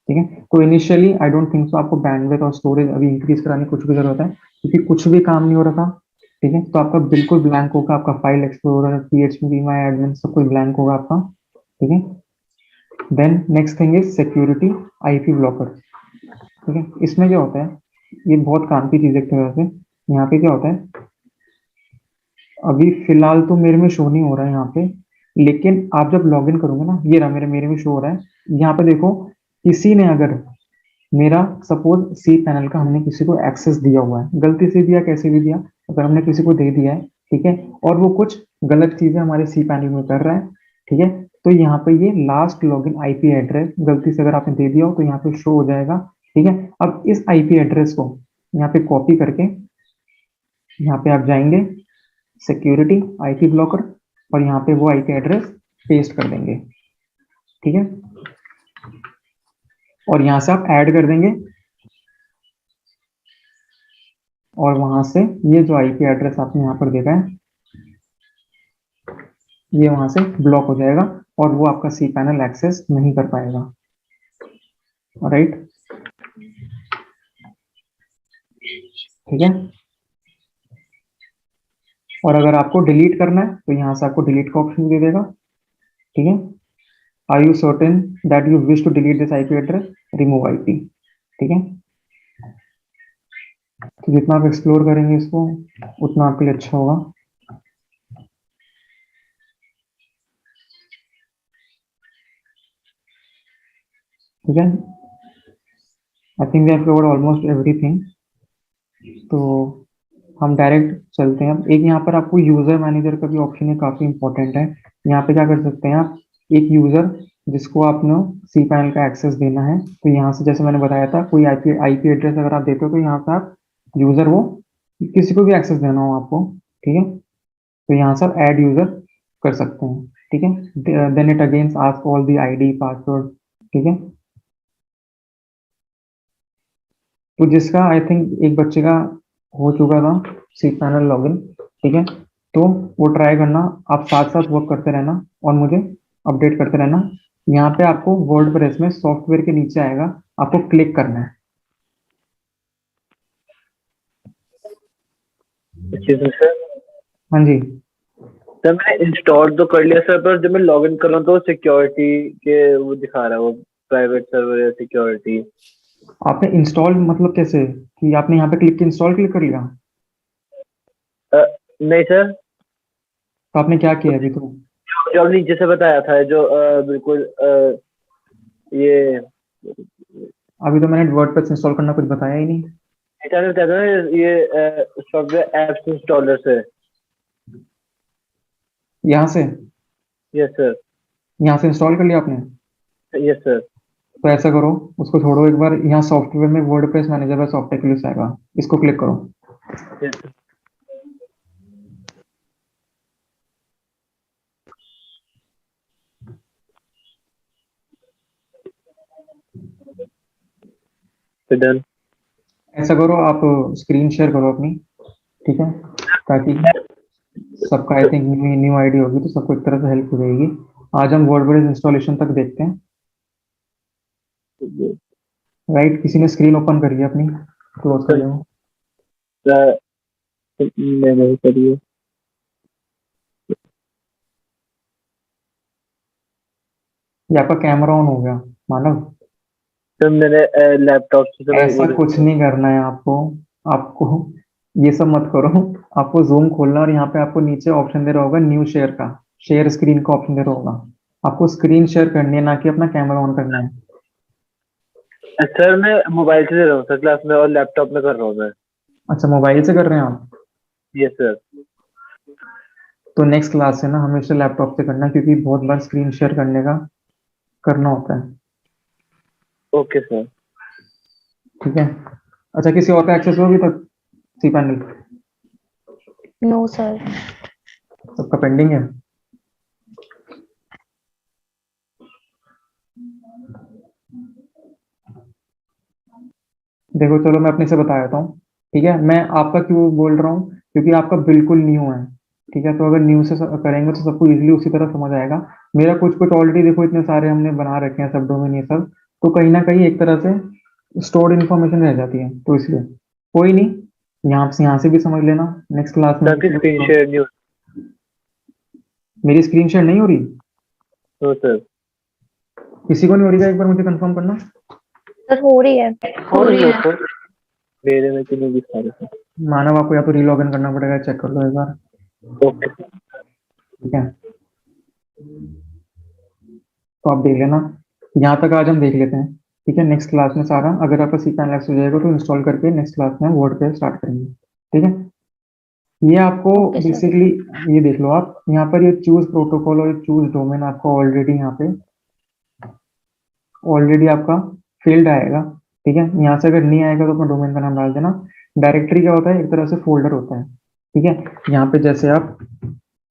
ठीक है। तो initially I don't think so आपको बैंडविड्थ और स्टोरेज अभी इंक्रीज कराने की कुछ भी जरूरत है, क्योंकि कुछ भी काम नहीं हो रहा था, ठीक है। तो आपका बिल्कुल ब्लैंक होगा, आपका file explorer, PHP, my admin, सब कुछ ब्लैंक होगा आपका, ठीक है। Then next thing is security, IP blocker, ठीक है। इसमें क्या होता है, ये बहुत काम की चीज है एक तरह से। यहाँ पे क्या होता है, अभी फिलहाल तो मेरे में शो नहीं हो रहा है यहाँ पे, लेकिन आप जब लॉग इन करोगे ना, ये रहा मेरे में शो हो रहा है। यहाँ पे देखो, किसी ने अगर मेरा सपोज cPanel का हमने किसी को एक्सेस दिया हुआ है, गलती से दिया, कैसे भी दिया, अगर हमने किसी को दे दिया है, ठीक है, और वो कुछ गलत चीजें हमारे cPanel में कर रहा है, ठीक है, तो यहाँ पे ये लास्ट लॉगिन IP एड्रेस गलती से अगर आपने दे दिया हो तो यहाँ पे शो हो जाएगा, ठीक है। अब इस IP एड्रेस को यहाँ पे कॉपी करके यहाँ पे आप जाएंगे सिक्योरिटी, IP ब्लॉकर, और यहाँ पे वो IP एड्रेस पेस्ट कर देंगे, ठीक है। और यहाँ से आप ऐड कर देंगे, और वहां से ये जो IP एड्रेस आपने यहाँ पर देखा है, ये वहां से ब्लॉक हो जाएगा, और वो आपका cPanel एक्सेस नहीं कर पाएगा, राइट, ठीक है। और अगर आपको डिलीट करना है तो यहाँ से आपको डिलीट का ऑप्शन दे देगा, ठीक है। Are you certain that you wish to delete this IP address, remove IP, ठीक है। तो जितना आप एक्सप्लोर करेंगे इसको, उतना आपके लिए अच्छा होगा। ठीक है, I think we have covered almost everything. तो हम डायरेक्ट चलते हैं। अब एक यहाँ पर आपको यूजर मैनेजर का भी ऑप्शन है, काफी इंपॉर्टेंट है। यहाँ पे क्या कर सकते हैं आप, एक यूजर जिसको आपने cPanel का एक्सेस देना है, तो यहाँ से जैसे मैंने बताया था, कोई IP एड्रेस अगर आप देते हो तो यहाँ पे आप यूजर, वो किसी को भी एक्सेस देना हो आपको, ठीक है, तो यहाँ से आप ऐड यूजर कर सकते हैं, ठीक है। Then it again ask all the ID password, ठीक है। तो जिसका आई थिंक एक बच्चे का हो चुका था cPanel लॉगिन, ठीक है, तो वो ट्राई करना, आप साथ साथ वर्क करते रहना और मुझे अपडेट करते रहना। यहाँ पे आपको वर्डप्रेस में सॉफ्टवेयर के नीचे आएगा, आपको क्लिक करना है। सर हाँ जी, सर मैंने इंस्टॉल तो कर लिया सर, पर जब मैं लॉगिन कर रहा हूँ तो सिक्योरिटी के वो दिखा रहा है, वो प्राइवेट सर्वर या सिक्योरिटी। आपने इंस्टॉल मतलब कैसे कि आपने यहाँ पे क्लिक कर लिया? नहीं सर, तो आपने क्या किया अभी? तो जो आपने नीचे से बताया था, जो बिल्कुल ये अभी तो मैंने वर्डप्रेस इंस्टॉल करना कुछ बताया ही नहीं। चैनल कहते हैं ना, ये सॉफ्टवेयर एप्स इंस्टॉलर से। यहाँ से यस सर। यहाँ से इंस्टॉल कर लिया आपने? Yes sir. तो ऐसा करो, उसको छोड़ो, एक बार यहाँ सॉफ्टवेयर में वर्डप्रेस मैनेजर सॉफ्टवेयर के लिए आएगा, इसको क्लिक करो। Yes sir. डन। ऐसा करो, आप स्क्रीन शेयर करो अपनी, ठीक है, ताकि सबका आई थिंक न्यू आईडी होगी तो सबको एक तरह से हेल्प हो जाएगी। आज हम वर्डप्रेस इंस्टॉलेशन तक देखते हैं। राइट, किसी ने स्क्रीन ओपन करी है अपनी? क्लोज कर दो। मैंने करिए। ये आपका कैमरा ऑन हो गया मानव? सर मैंने लैपटॉप से तो ऐसा कुछ नहीं करना है आपको, आपको ये सब मत करो। आपको जूम खोलना और यहाँ पे आपको नीचे ऑप्शन दे रहा होगा न्यू शेयर का, शेयर स्क्रीन का ऑप्शन दे रहा होगा। आपको स्क्रीन शेयर करनी है, ना कि अपना कैमरा ऑन करना है। सर मैं मोबाइल से दे रहा हूँ सर क्लास में, और लैपटॉप में कर रहा हूँ मैं। अच्छा, मोबाइल से कर रहे हैं आप? Yes sir. तो नेक्स्ट क्लास है ना, हमेशा लैपटॉप से करना, क्योंकि बहुत बार स्क्रीन शेयर करने का करना होता है। Okay sir. ठीक है। अच्छा, किसी और का एक्सेस हो अभी तक सी पैनल? No sir. सबका पेंडिंग है? देखो चलो मैं अपने से बता देता हूँ, ठीक है। मैं आपका क्यों बोल रहा हूँ, क्योंकि आपका बिल्कुल न्यू है, ठीक है। तो अगर न्यू से करेंगे तो सबको इजीली उसी तरह समझ आएगा। मेरा कुछ कुछ ऑलरेडी देखो, इतने सारे हमने बना रखे हैं सब डोमेन ये सब, तो कहीं ना कहीं एक तरह से स्टोर्ड इन्फॉर्मेशन रह जाती है, तो इसलिए कोई नहीं, यहाँ से भी समझ लेना नेक्स्ट क्लास में। आपकी स्क्रीन शेयर नहीं हो। मेरी स्क्रीन शेयर नहीं हो रही? No sir. किसी को नहीं हो रही है? एक बार मुझे कंफर्म करना। सर हो रही है। हो रही है। सर मेरे में क्यों नहीं दिखा रहे सर? मानव, आपको या तो रीलॉग इन करना पड़ेगा, चेक कर लो एक बार। ओके। ठीक है, तो आप देख लेना। यहाँ तक आज हम देख लेते हैं, ठीक है। नेक्स्ट क्लास में सारा, अगर आपका सी पैनल हो जाएगा तो इंस्टॉल करके नेक्स्ट क्लास में वर्ड पे स्टार्ट करेंगे, ठीक है। ये आपको ओके सर। बेसिकली, ये देख लो आप यहाँ पर, ये चूज प्रोटोकॉल और चूज डोमेन आपको ऑलरेडी यहाँ पे ऑलरेडी आपका फील्ड आएगा, ठीक है। यहाँ से अगर नहीं आएगा तो अपना डोमेन का नाम डाल देना। डायरेक्टरी क्या होता है? एक तरह से फोल्डर होता है, ठीक है। यहाँ पे जैसे आप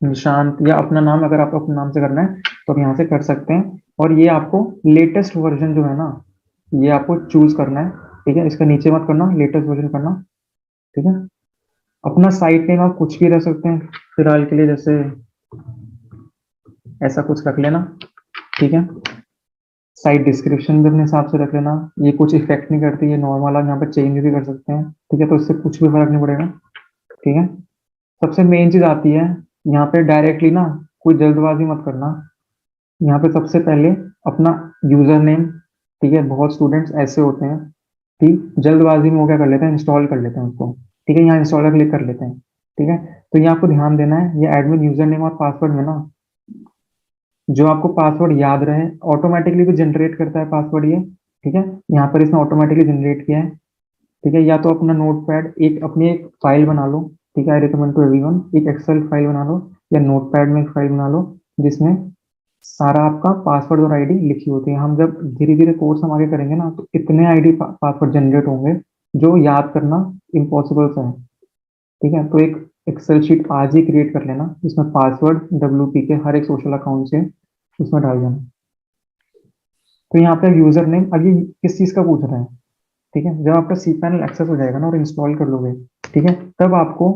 निशांत या अपना नाम, अगर आपको अपने नाम से करना है तो आप यहाँ से कर सकते हैं। और ये आपको लेटेस्ट वर्जन जो है ना, ये आपको चूज करना है, ठीक है। इसका नीचे मत करना, लेटेस्ट वर्जन करना, ठीक है। अपना साइट नेम आप कुछ भी रख सकते हैं फिलहाल के लिए, जैसे ऐसा कुछ रख लेना, ठीक है। साइट डिस्क्रिप्शन भी अपने हिसाब से रख लेना, ये कुछ इफेक्ट नहीं करती, ये नॉर्मल, आप यहाँ पर चेंज भी कर सकते हैं, ठीक है। तो इससे कुछ भी फर्क नहीं पड़ेगा, ठीक है। सबसे मेन चीज आती है यहाँ पे, डायरेक्टली ना कोई जल्दबाजी मत करना। यहाँ पे सबसे पहले अपना यूजर नेम, ठीक है। बहुत स्टूडेंट्स ऐसे होते हैं कि जल्दबाजी में वो क्या कर लेते हैं, इंस्टॉल कर लेते हैं उसको, ठीक है। यहाँ इंस्टॉल पर क्लिक कर लेते हैं, ठीक है। तो ये आपको ध्यान देना है, ये एडमिन यूजर नेम और पासवर्ड में ना, जो आपको पासवर्ड याद रहे, ऑटोमेटिकली भी जनरेट करता है पासवर्ड ये, ठीक है। यहाँ पर इसने ऑटोमेटिकली जनरेट किया है, ठीक है। या तो अपना नोटपैड अपनी एक फाइल बना लो, ठीक है। आई रिकमेंड टू एवरीवन, एक एक्सेल फाइल बना लो या नोटपैड में एक फाइल बना लो, जिसमें सारा आपका पासवर्ड और आईडी लिखी होती है। हम जब धीरे धीरे कोर्स हम आगे करेंगे ना, तो इतने आईडी पासवर्ड जनरेट होंगे जो याद करना इम्पॉसिबल सा है, ठीक है। तो एक एक्सेल शीट आज ही क्रिएट कर लेना, जिसमें पासवर्ड WP के हर एक सोशल अकाउंट से उसमें डाल देना। तो यहाँ पे यूजर नेम, अभी किस चीज का पूछ रहा है, ठीक है। जब आपका सी पैनल एक्सेस हो जाएगा ना और इंस्टॉल कर लोगे, ठीक है, तब आपको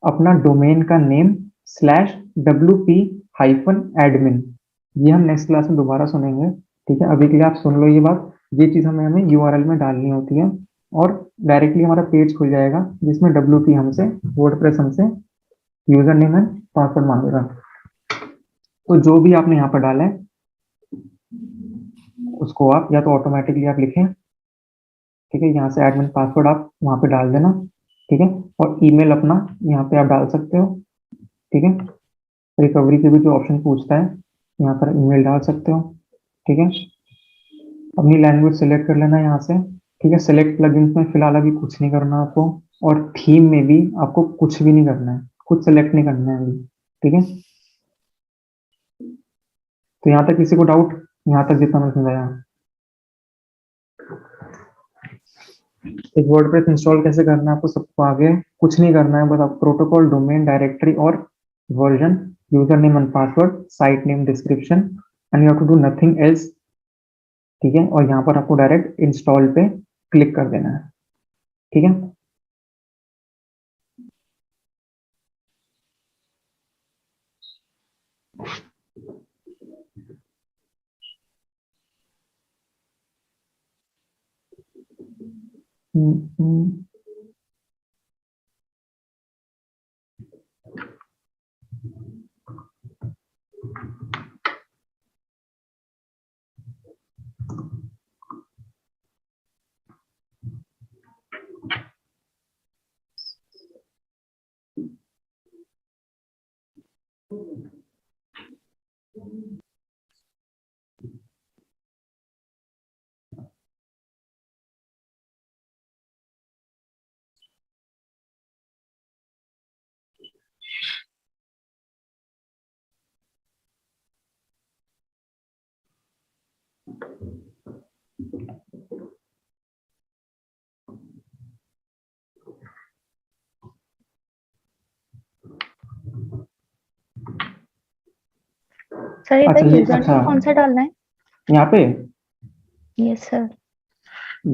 अपना डोमेन का नेम /WP-admin ये हम नेक्स्ट क्लास में दोबारा सुनेंगे, ठीक है। अभी के लिए आप सुन लो ये बात, ये चीज़ हमें यूआरएल में डालनी होती है और डायरेक्टली हमारा पेज खुल जाएगा जिसमें WP हमसे, वर्डप्रेस हमसे यूजर नेम एंड पासवर्ड मांगेगा। तो जो भी आपने यहाँ पर डाला है उसको आप या तो ऑटोमेटिकली आप लिखें, ठीक है, यहाँ से एडमिन पासवर्ड आप वहाँ पे डाल देना, ठीक है। और ईमेल अपना यहाँ पे आप डाल सकते हो, ठीक है। रिकवरी के भी जो ऑप्शन पूछता है यहाँ पर ईमेल डाल सकते हो, ठीक है। अपनी लैंग्वेज सेलेक्ट कर लेना यहाँ से, ठीक है। सेलेक्ट प्लगइन्स में फिलहाल अभी कुछ नहीं करना आपको, और थीम में भी आपको कुछ भी नहीं करना है, कुछ सेलेक्ट नहीं करना है अभी, ठीक है। तो यहाँ तक किसी को डाउट, यहाँ तक जितना मैं समझाया। एक वर्डप्रेस इंस्टॉल कैसे करना है आपको सबको आगे कुछ नहीं करना है, बस आप प्रोटोकॉल, डोमेन, डायरेक्टरी और version, user name and password, site name, description, and you have to do nothing else, ठीक है। और यहाँ पर आपको डायरेक्ट इंस्टॉल पे क्लिक कर देना है, ठीक है। हम्म, हम्म। सर अच्छा इधर ये यूजर अच्छा नेम कौन सा डालना है? यहाँ पे यस सर।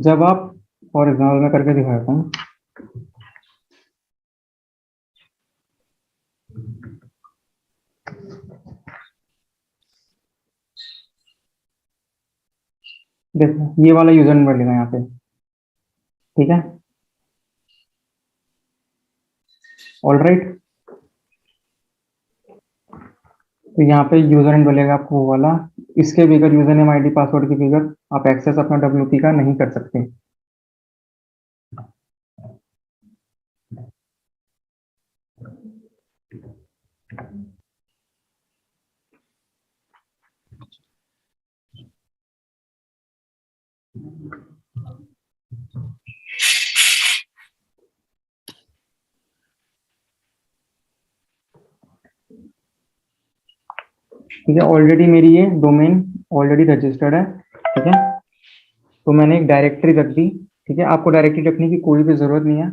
जब आप, फॉर एग्जाम्पल मैं करके दिखाता हूँ, देखो ये वाला यूजर नेम लेगा यहाँ पे, ठीक है। ऑल राइट, तो यहाँ पे यूजर नेम बोलेगा आपको वो वाला, इसके बगैर यूजर नेम ID पासवर्ड के बगैर आप एक्सेस अपना WP का नहीं कर सकते। ठीक है, ऑलरेडी मेरी ये डोमेन ऑलरेडी रजिस्टर्ड है, ठीक है। तो मैंने एक डायरेक्टरी रख दी, ठीक है। आपको डायरेक्टरी रखने की कोई भी जरूरत नहीं है,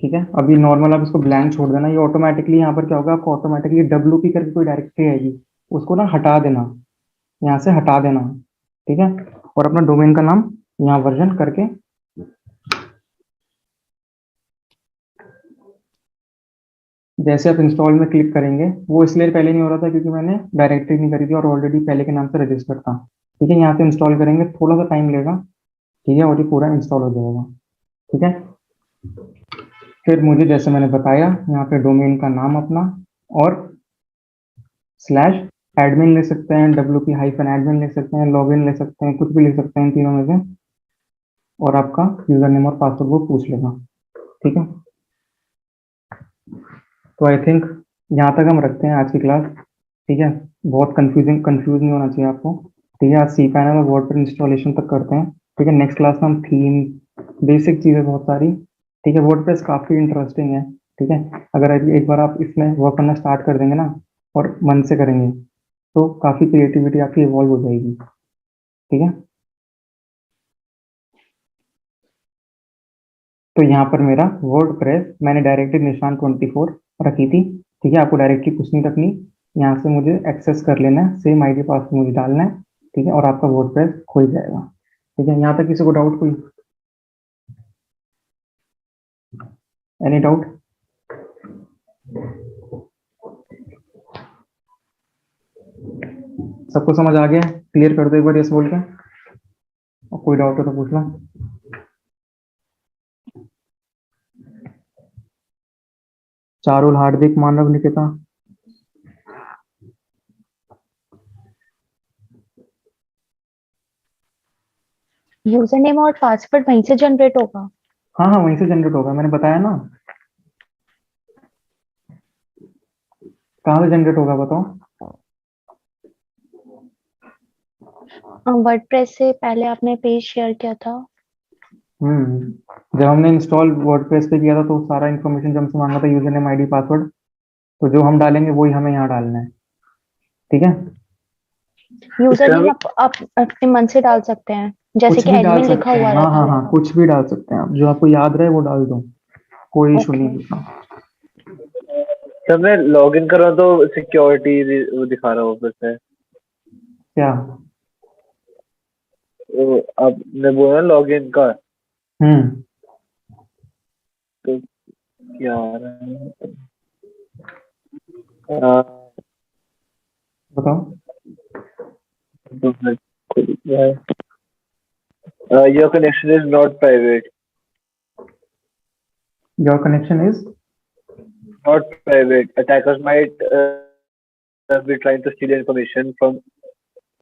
ठीक है। अभी नॉर्मल आप इसको ब्लैंक छोड़ देना, ये ऑटोमेटिकली यहाँ पर क्या होगा, आपको ऑटोमेटिकली WP करके कोई डायरेक्टरी आएगी, उसको ना हटा देना, यहाँ से हटा देना, ठीक है। और अपना डोमेन का नाम यहाँ वर्जन करके, जैसे आप इंस्टॉल में क्लिक करेंगे, वो इसलिए पहले नहीं हो रहा था क्योंकि मैंने डायरेक्टरी नहीं करी थी और ऑलरेडी पहले के नाम से रजिस्टर था, ठीक है। यहाँ से इंस्टॉल करेंगे, थोड़ा सा टाइम लेगा, ठीक है, और ये पूरा इंस्टॉल हो जाएगा, ठीक है। फिर मुझे जैसे मैंने बताया यहाँ पे डोमेन का नाम अपना और स्लैश एडमिन ले सकते हैं, WP-admin ले सकते हैं, लॉगिन ले सकते हैं, कुछ भी ले सकते हैं इन तीनों में से, और आपका यूजर नेम और पासवर्ड वो पूछ लेगा, ठीक है। तो आई थिंक यहाँ तक हम रखते हैं आज की क्लास, ठीक है। बहुत कंफ्यूज नहीं होना चाहिए आपको, ठीक है। आज cPanel और वर्डप्रेस इंस्टॉलेशन तक करते हैं, ठीक है। नेक्स्ट क्लास में हम थीम, बेसिक चीजें बहुत सारी, ठीक है। वर्डप्रेस काफी इंटरेस्टिंग है, ठीक है। अगर एक बार आप इसमें वर्क करना स्टार्ट कर देंगे ना और मन से करेंगे तो काफी क्रिएटिविटी आपकी इवॉल्व हो जाएगी, ठीक है। तो यहाँ पर मेरा वर्डप्रेस मैंने डायरेक्टरी निशान 24 रखी थी, ठीक है। आपको डायरेक्टली कुछ नहीं रखनी, यहाँ से मुझे एक्सेस कर लेना है, सेम ID पासवर्ड मुझे डालना है, ठीक है। और आपका वर्डप्रेस खुल जाएगा, ठीक है। यहाँ तक किसी को डाउट, कोई एनी डाउट? सबको समझ आ गया? क्लियर कर दो एक बार यस बोल के, और कोई डाउट हो तो पूछ लो। चारुल, हार्दिक, मानव, निकिता। यूजर नेम और पासवर्ड वहीं से जनरेट होगा? हाँ हाँ, वहीं से जनरेट होगा, मैंने बताया ना। कहाँ से जनरेट होगा बताओ? वर्डप्रेस से पहले आपने पेज शेयर किया था। जब हमने इंस्टॉल वर्डप्रेस पे किया था तो सारा इन्फॉर्मेशन जो हमसे मांगा था, यूजर नेम, आईडी, पासवर्ड, तो जो हम डालेंगे वही हमें यहाँ डालना है। ठीक है? यूजर इसका नेम आप अपने मन से डाल सकते हैं, जैसे कुछ कि भी डाल एडमिन लिखा सकते हैं, हुआ हाँ रहता हाँ है। हाँ, कुछ भी डाल सकते हैं आप, जो आपको याद रहे वो डाल दो, कोई इशू नहीं ओके। होता। जब मैं लॉग इन कर रहा हूँ तो सिक्योरिटी वो दिखा रहा हूँ फिर से। क्या? तो आपने बोला लॉग इन का, हम्म तो क्या आ रहा है? हाँ, बताओ। तो मैं खुद गया है। Your connection is not private. Your connection is Not private. Attackers might be trying to steal information from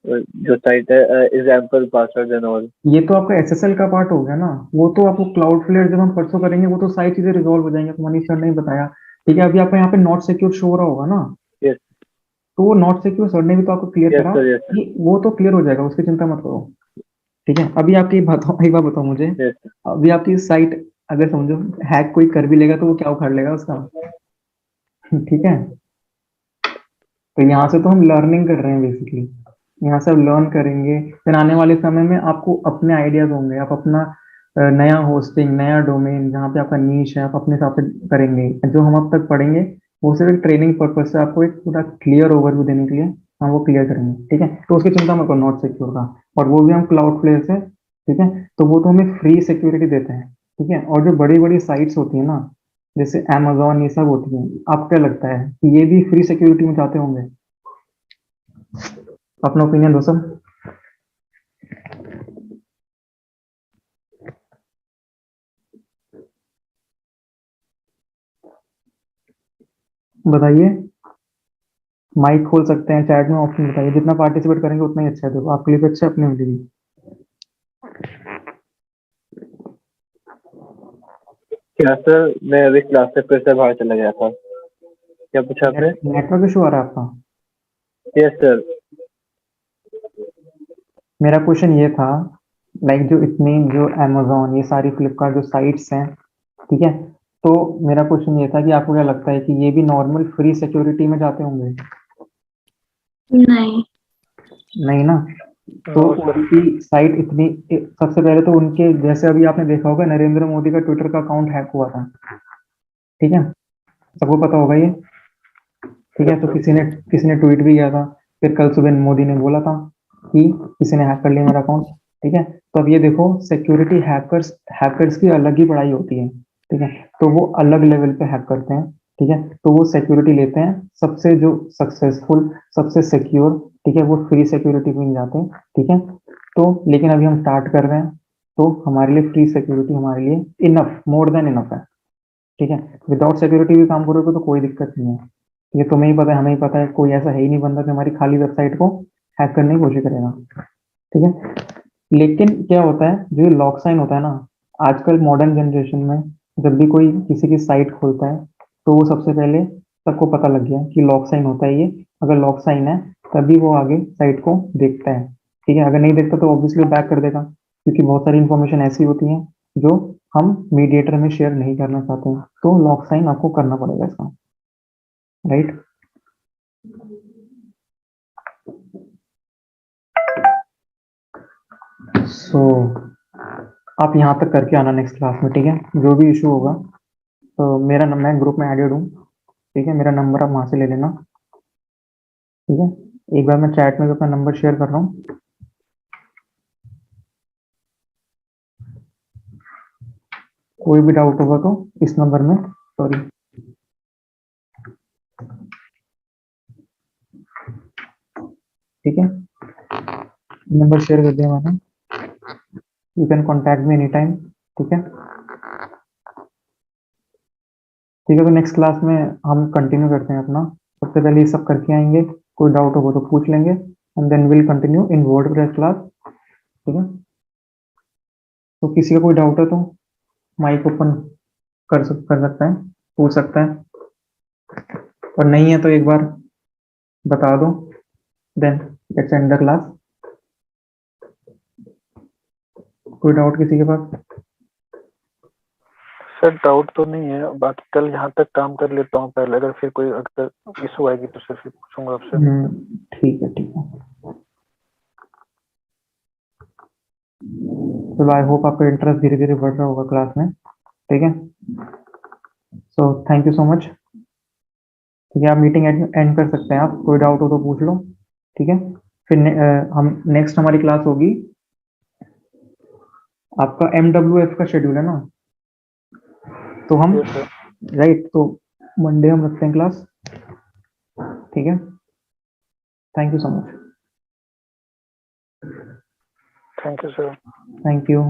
जो साइट है, example passwords and all. ये तो आपका एसएसएल का पार्ट हो गया ना, वो तो आपको क्लाउडफ्लेयर जब हम परसों करेंगे वो तो सारी चीजें रिजॉल्व हो जाएंगी, तो मनीष सर ने ही बताया। ठीक है, अभी आपको यहाँ पे नॉट सिक्योर शो हो रहा होगा ना, Yes, तो वो नॉट सिक्योर सर ने भी तो आपको क्लियर yes करा sir, yes sir, कि वो तो क्लियर हो जाएगा, उसकी चिंता मत करो। ठीक है, अभी आपकी बताओ, एक बात बताओ मुझे, yes sir. अभी आपकी साइट अगर समझो हैक कोई कर भी लेगा तो वो क्या उखाड़ लेगा उसका? ठीक है, तो यहाँ से तो हम लर्निंग कर रहे हैं बेसिकली, यहाँ से आप लर्न करेंगे, फिर आने वाले समय में आपको अपने आइडियाज होंगे, आप अपना नया होस्टिंग, नया डोमेन जहाँ पे आपका नीश है, आप अपने हिसाब से करेंगे। जो हम अब तक पढ़ेंगे वो सिर्फ एक ट्रेनिंग पर्पज से आपको एक पूरा क्लियर ओवरव्यू देने के लिए हम वो क्लियर करेंगे। ठीक है, तो उसकी चिंता मत करो नॉट सिक्योर का, और वो भी हम क्लाउड फ्लेयर से। ठीक है, तो वो तो हमें फ्री सिक्योरिटी देते हैं। ठीक है, और जो बड़ी बड़ी साइट्स होती है ना, जैसे अमेजोन, ये सब होती है, आपको क्या लगता है कि ये भी फ्री सिक्योरिटी में जाते होंगे? अपना ओपिनियन दो सब। बताइए, माइक खोल सकते हैं, चैट में ऑप्शन बताइए, जितना पार्टिसिपेट करेंगे उतना ही अच्छा है, देखो आपके लिए भी अच्छा है, अपने लिए भी। क्या सर, मैं अभी क्लास से फिर से बाहर चला गया था। क्या पूछा आपने? नेटवर्क इशू आ रहा है आपका? Yes sir. मेरा क्वेश्चन ये था, लाइक जो इतनी जो अमेजोन, ये सारी फ्लिपकार्ट जो साइट्स हैं, ठीक है, तो मेरा क्वेश्चन ये था कि आपको क्या लगता है कि ये भी नॉर्मल फ्री सिक्योरिटी में जाते होंगे? नहीं। नहीं ना, तो उनकी साइट इतनी, सबसे पहले तो उनके, जैसे अभी आपने देखा होगा नरेंद्र मोदी का ट्विटर का अकाउंट हैक हुआ था। ठीक है, सबको पता होगा ये। ठीक है, तो किसी ने ट्वीट भी किया था, फिर कल सुबह मोदी ने बोला था कि किसी ने हैक कर लिया मेरा अकाउंट। ठीक है, तो अब ये देखो, सिक्योरिटी हैकर्स हैकर्स की अलग ही पढ़ाई होती है। ठीक है, तो वो अलग लेवल पे हैक करते हैं। ठीक है, तो वो सिक्योरिटी लेते हैं सबसे जो सक्सेसफुल, सबसे सिक्योर। ठीक है, वो फ्री सिक्योरिटी में जाते हैं। ठीक है, तो लेकिन अभी हम स्टार्ट कर रहे हैं, तो हमारे लिए फ्री सिक्योरिटी हमारे लिए इनफ, मोर देन इनफ है। ठीक है, विदाउट सिक्योरिटी भी काम करोगे तो कोई दिक्कत नहीं है। ये तुम्हें ही पता है, हमें ही पता है, कोई ऐसा है ही नहीं बंदा जो हमारी खाली वेबसाइट को हैक करने की कोशिश करेगा। ठीक है, लेकिन क्या होता है, जो लॉक साइन होता है ना, आजकल मॉडर्न जनरेशन में जब भी कोई किसी की साइट खोलता है तो वो सबसे पहले सबको पता लग गया कि लॉक साइन होता है ये, अगर लॉक साइन है तभी वो आगे साइट को देखता है। ठीक है, अगर नहीं देखता तो ऑब्वियसली बैक कर देगा, क्योंकि बहुत सारी इंफॉर्मेशन ऐसी होती है जो हम मीडिएटर में शेयर नहीं करना चाहते हैं, तो लॉक साइन आपको करना पड़ेगा इसका। राइट, सो आप यहाँ तक करके आना नेक्स्ट क्लास में। ठीक है, जो भी इशू होगा तो मैं ग्रुप में एडेड हूँ। ठीक है, मेरा नंबर आप वहाँ से ले लेना। ठीक है, एक बार मैं चैट में भी अपना नंबर शेयर कर रहा हूँ, कोई भी डाउट होगा तो इस नंबर में, सॉरी, ठीक है, नंबर शेयर कर दिया मैंने, you can contact me any time. ठीक है, ठीक है, तो नेक्स्ट क्लास में हम कंटिन्यू करते हैं अपना। सबसे पहले ये सब करके आएंगे, कोई डाउट होगा तो पूछ लेंगे, and then will continue in WordPress class. ठीक है, तो किसी का कोई डाउट है तो माइक ओपन कर सकता है, पूछ सकता है, और नहीं है तो एक बार बता दो, then let's end the class. कोई डाउट किसी के पास? सर डाउट तो नहीं है, बाकी कल यहाँ तक काम कर लेता हूँ पहले, अगर फिर कोई अगर इशू आएगी तो सर फिर पूछूंगा आपसे। ठीक है, ठीक है, चलो आई होप आपका इंटरेस्ट धीरे धीरे बढ़ रहा होगा क्लास में। ठीक है, so thank you so much. ठीक है, आप मीटिंग एंड कर सकते हैं, आप कोई डाउट हो तो पूछ लो। ठीक है, फिर हम नेक्स्ट हमारी क्लास होगी, आपका MWF का शेड्यूल है ना, तो हम यस सर। राइट, तो मंडे हम रखते हैं क्लास। ठीक है, thank you so much. Thank you sir. Thank you.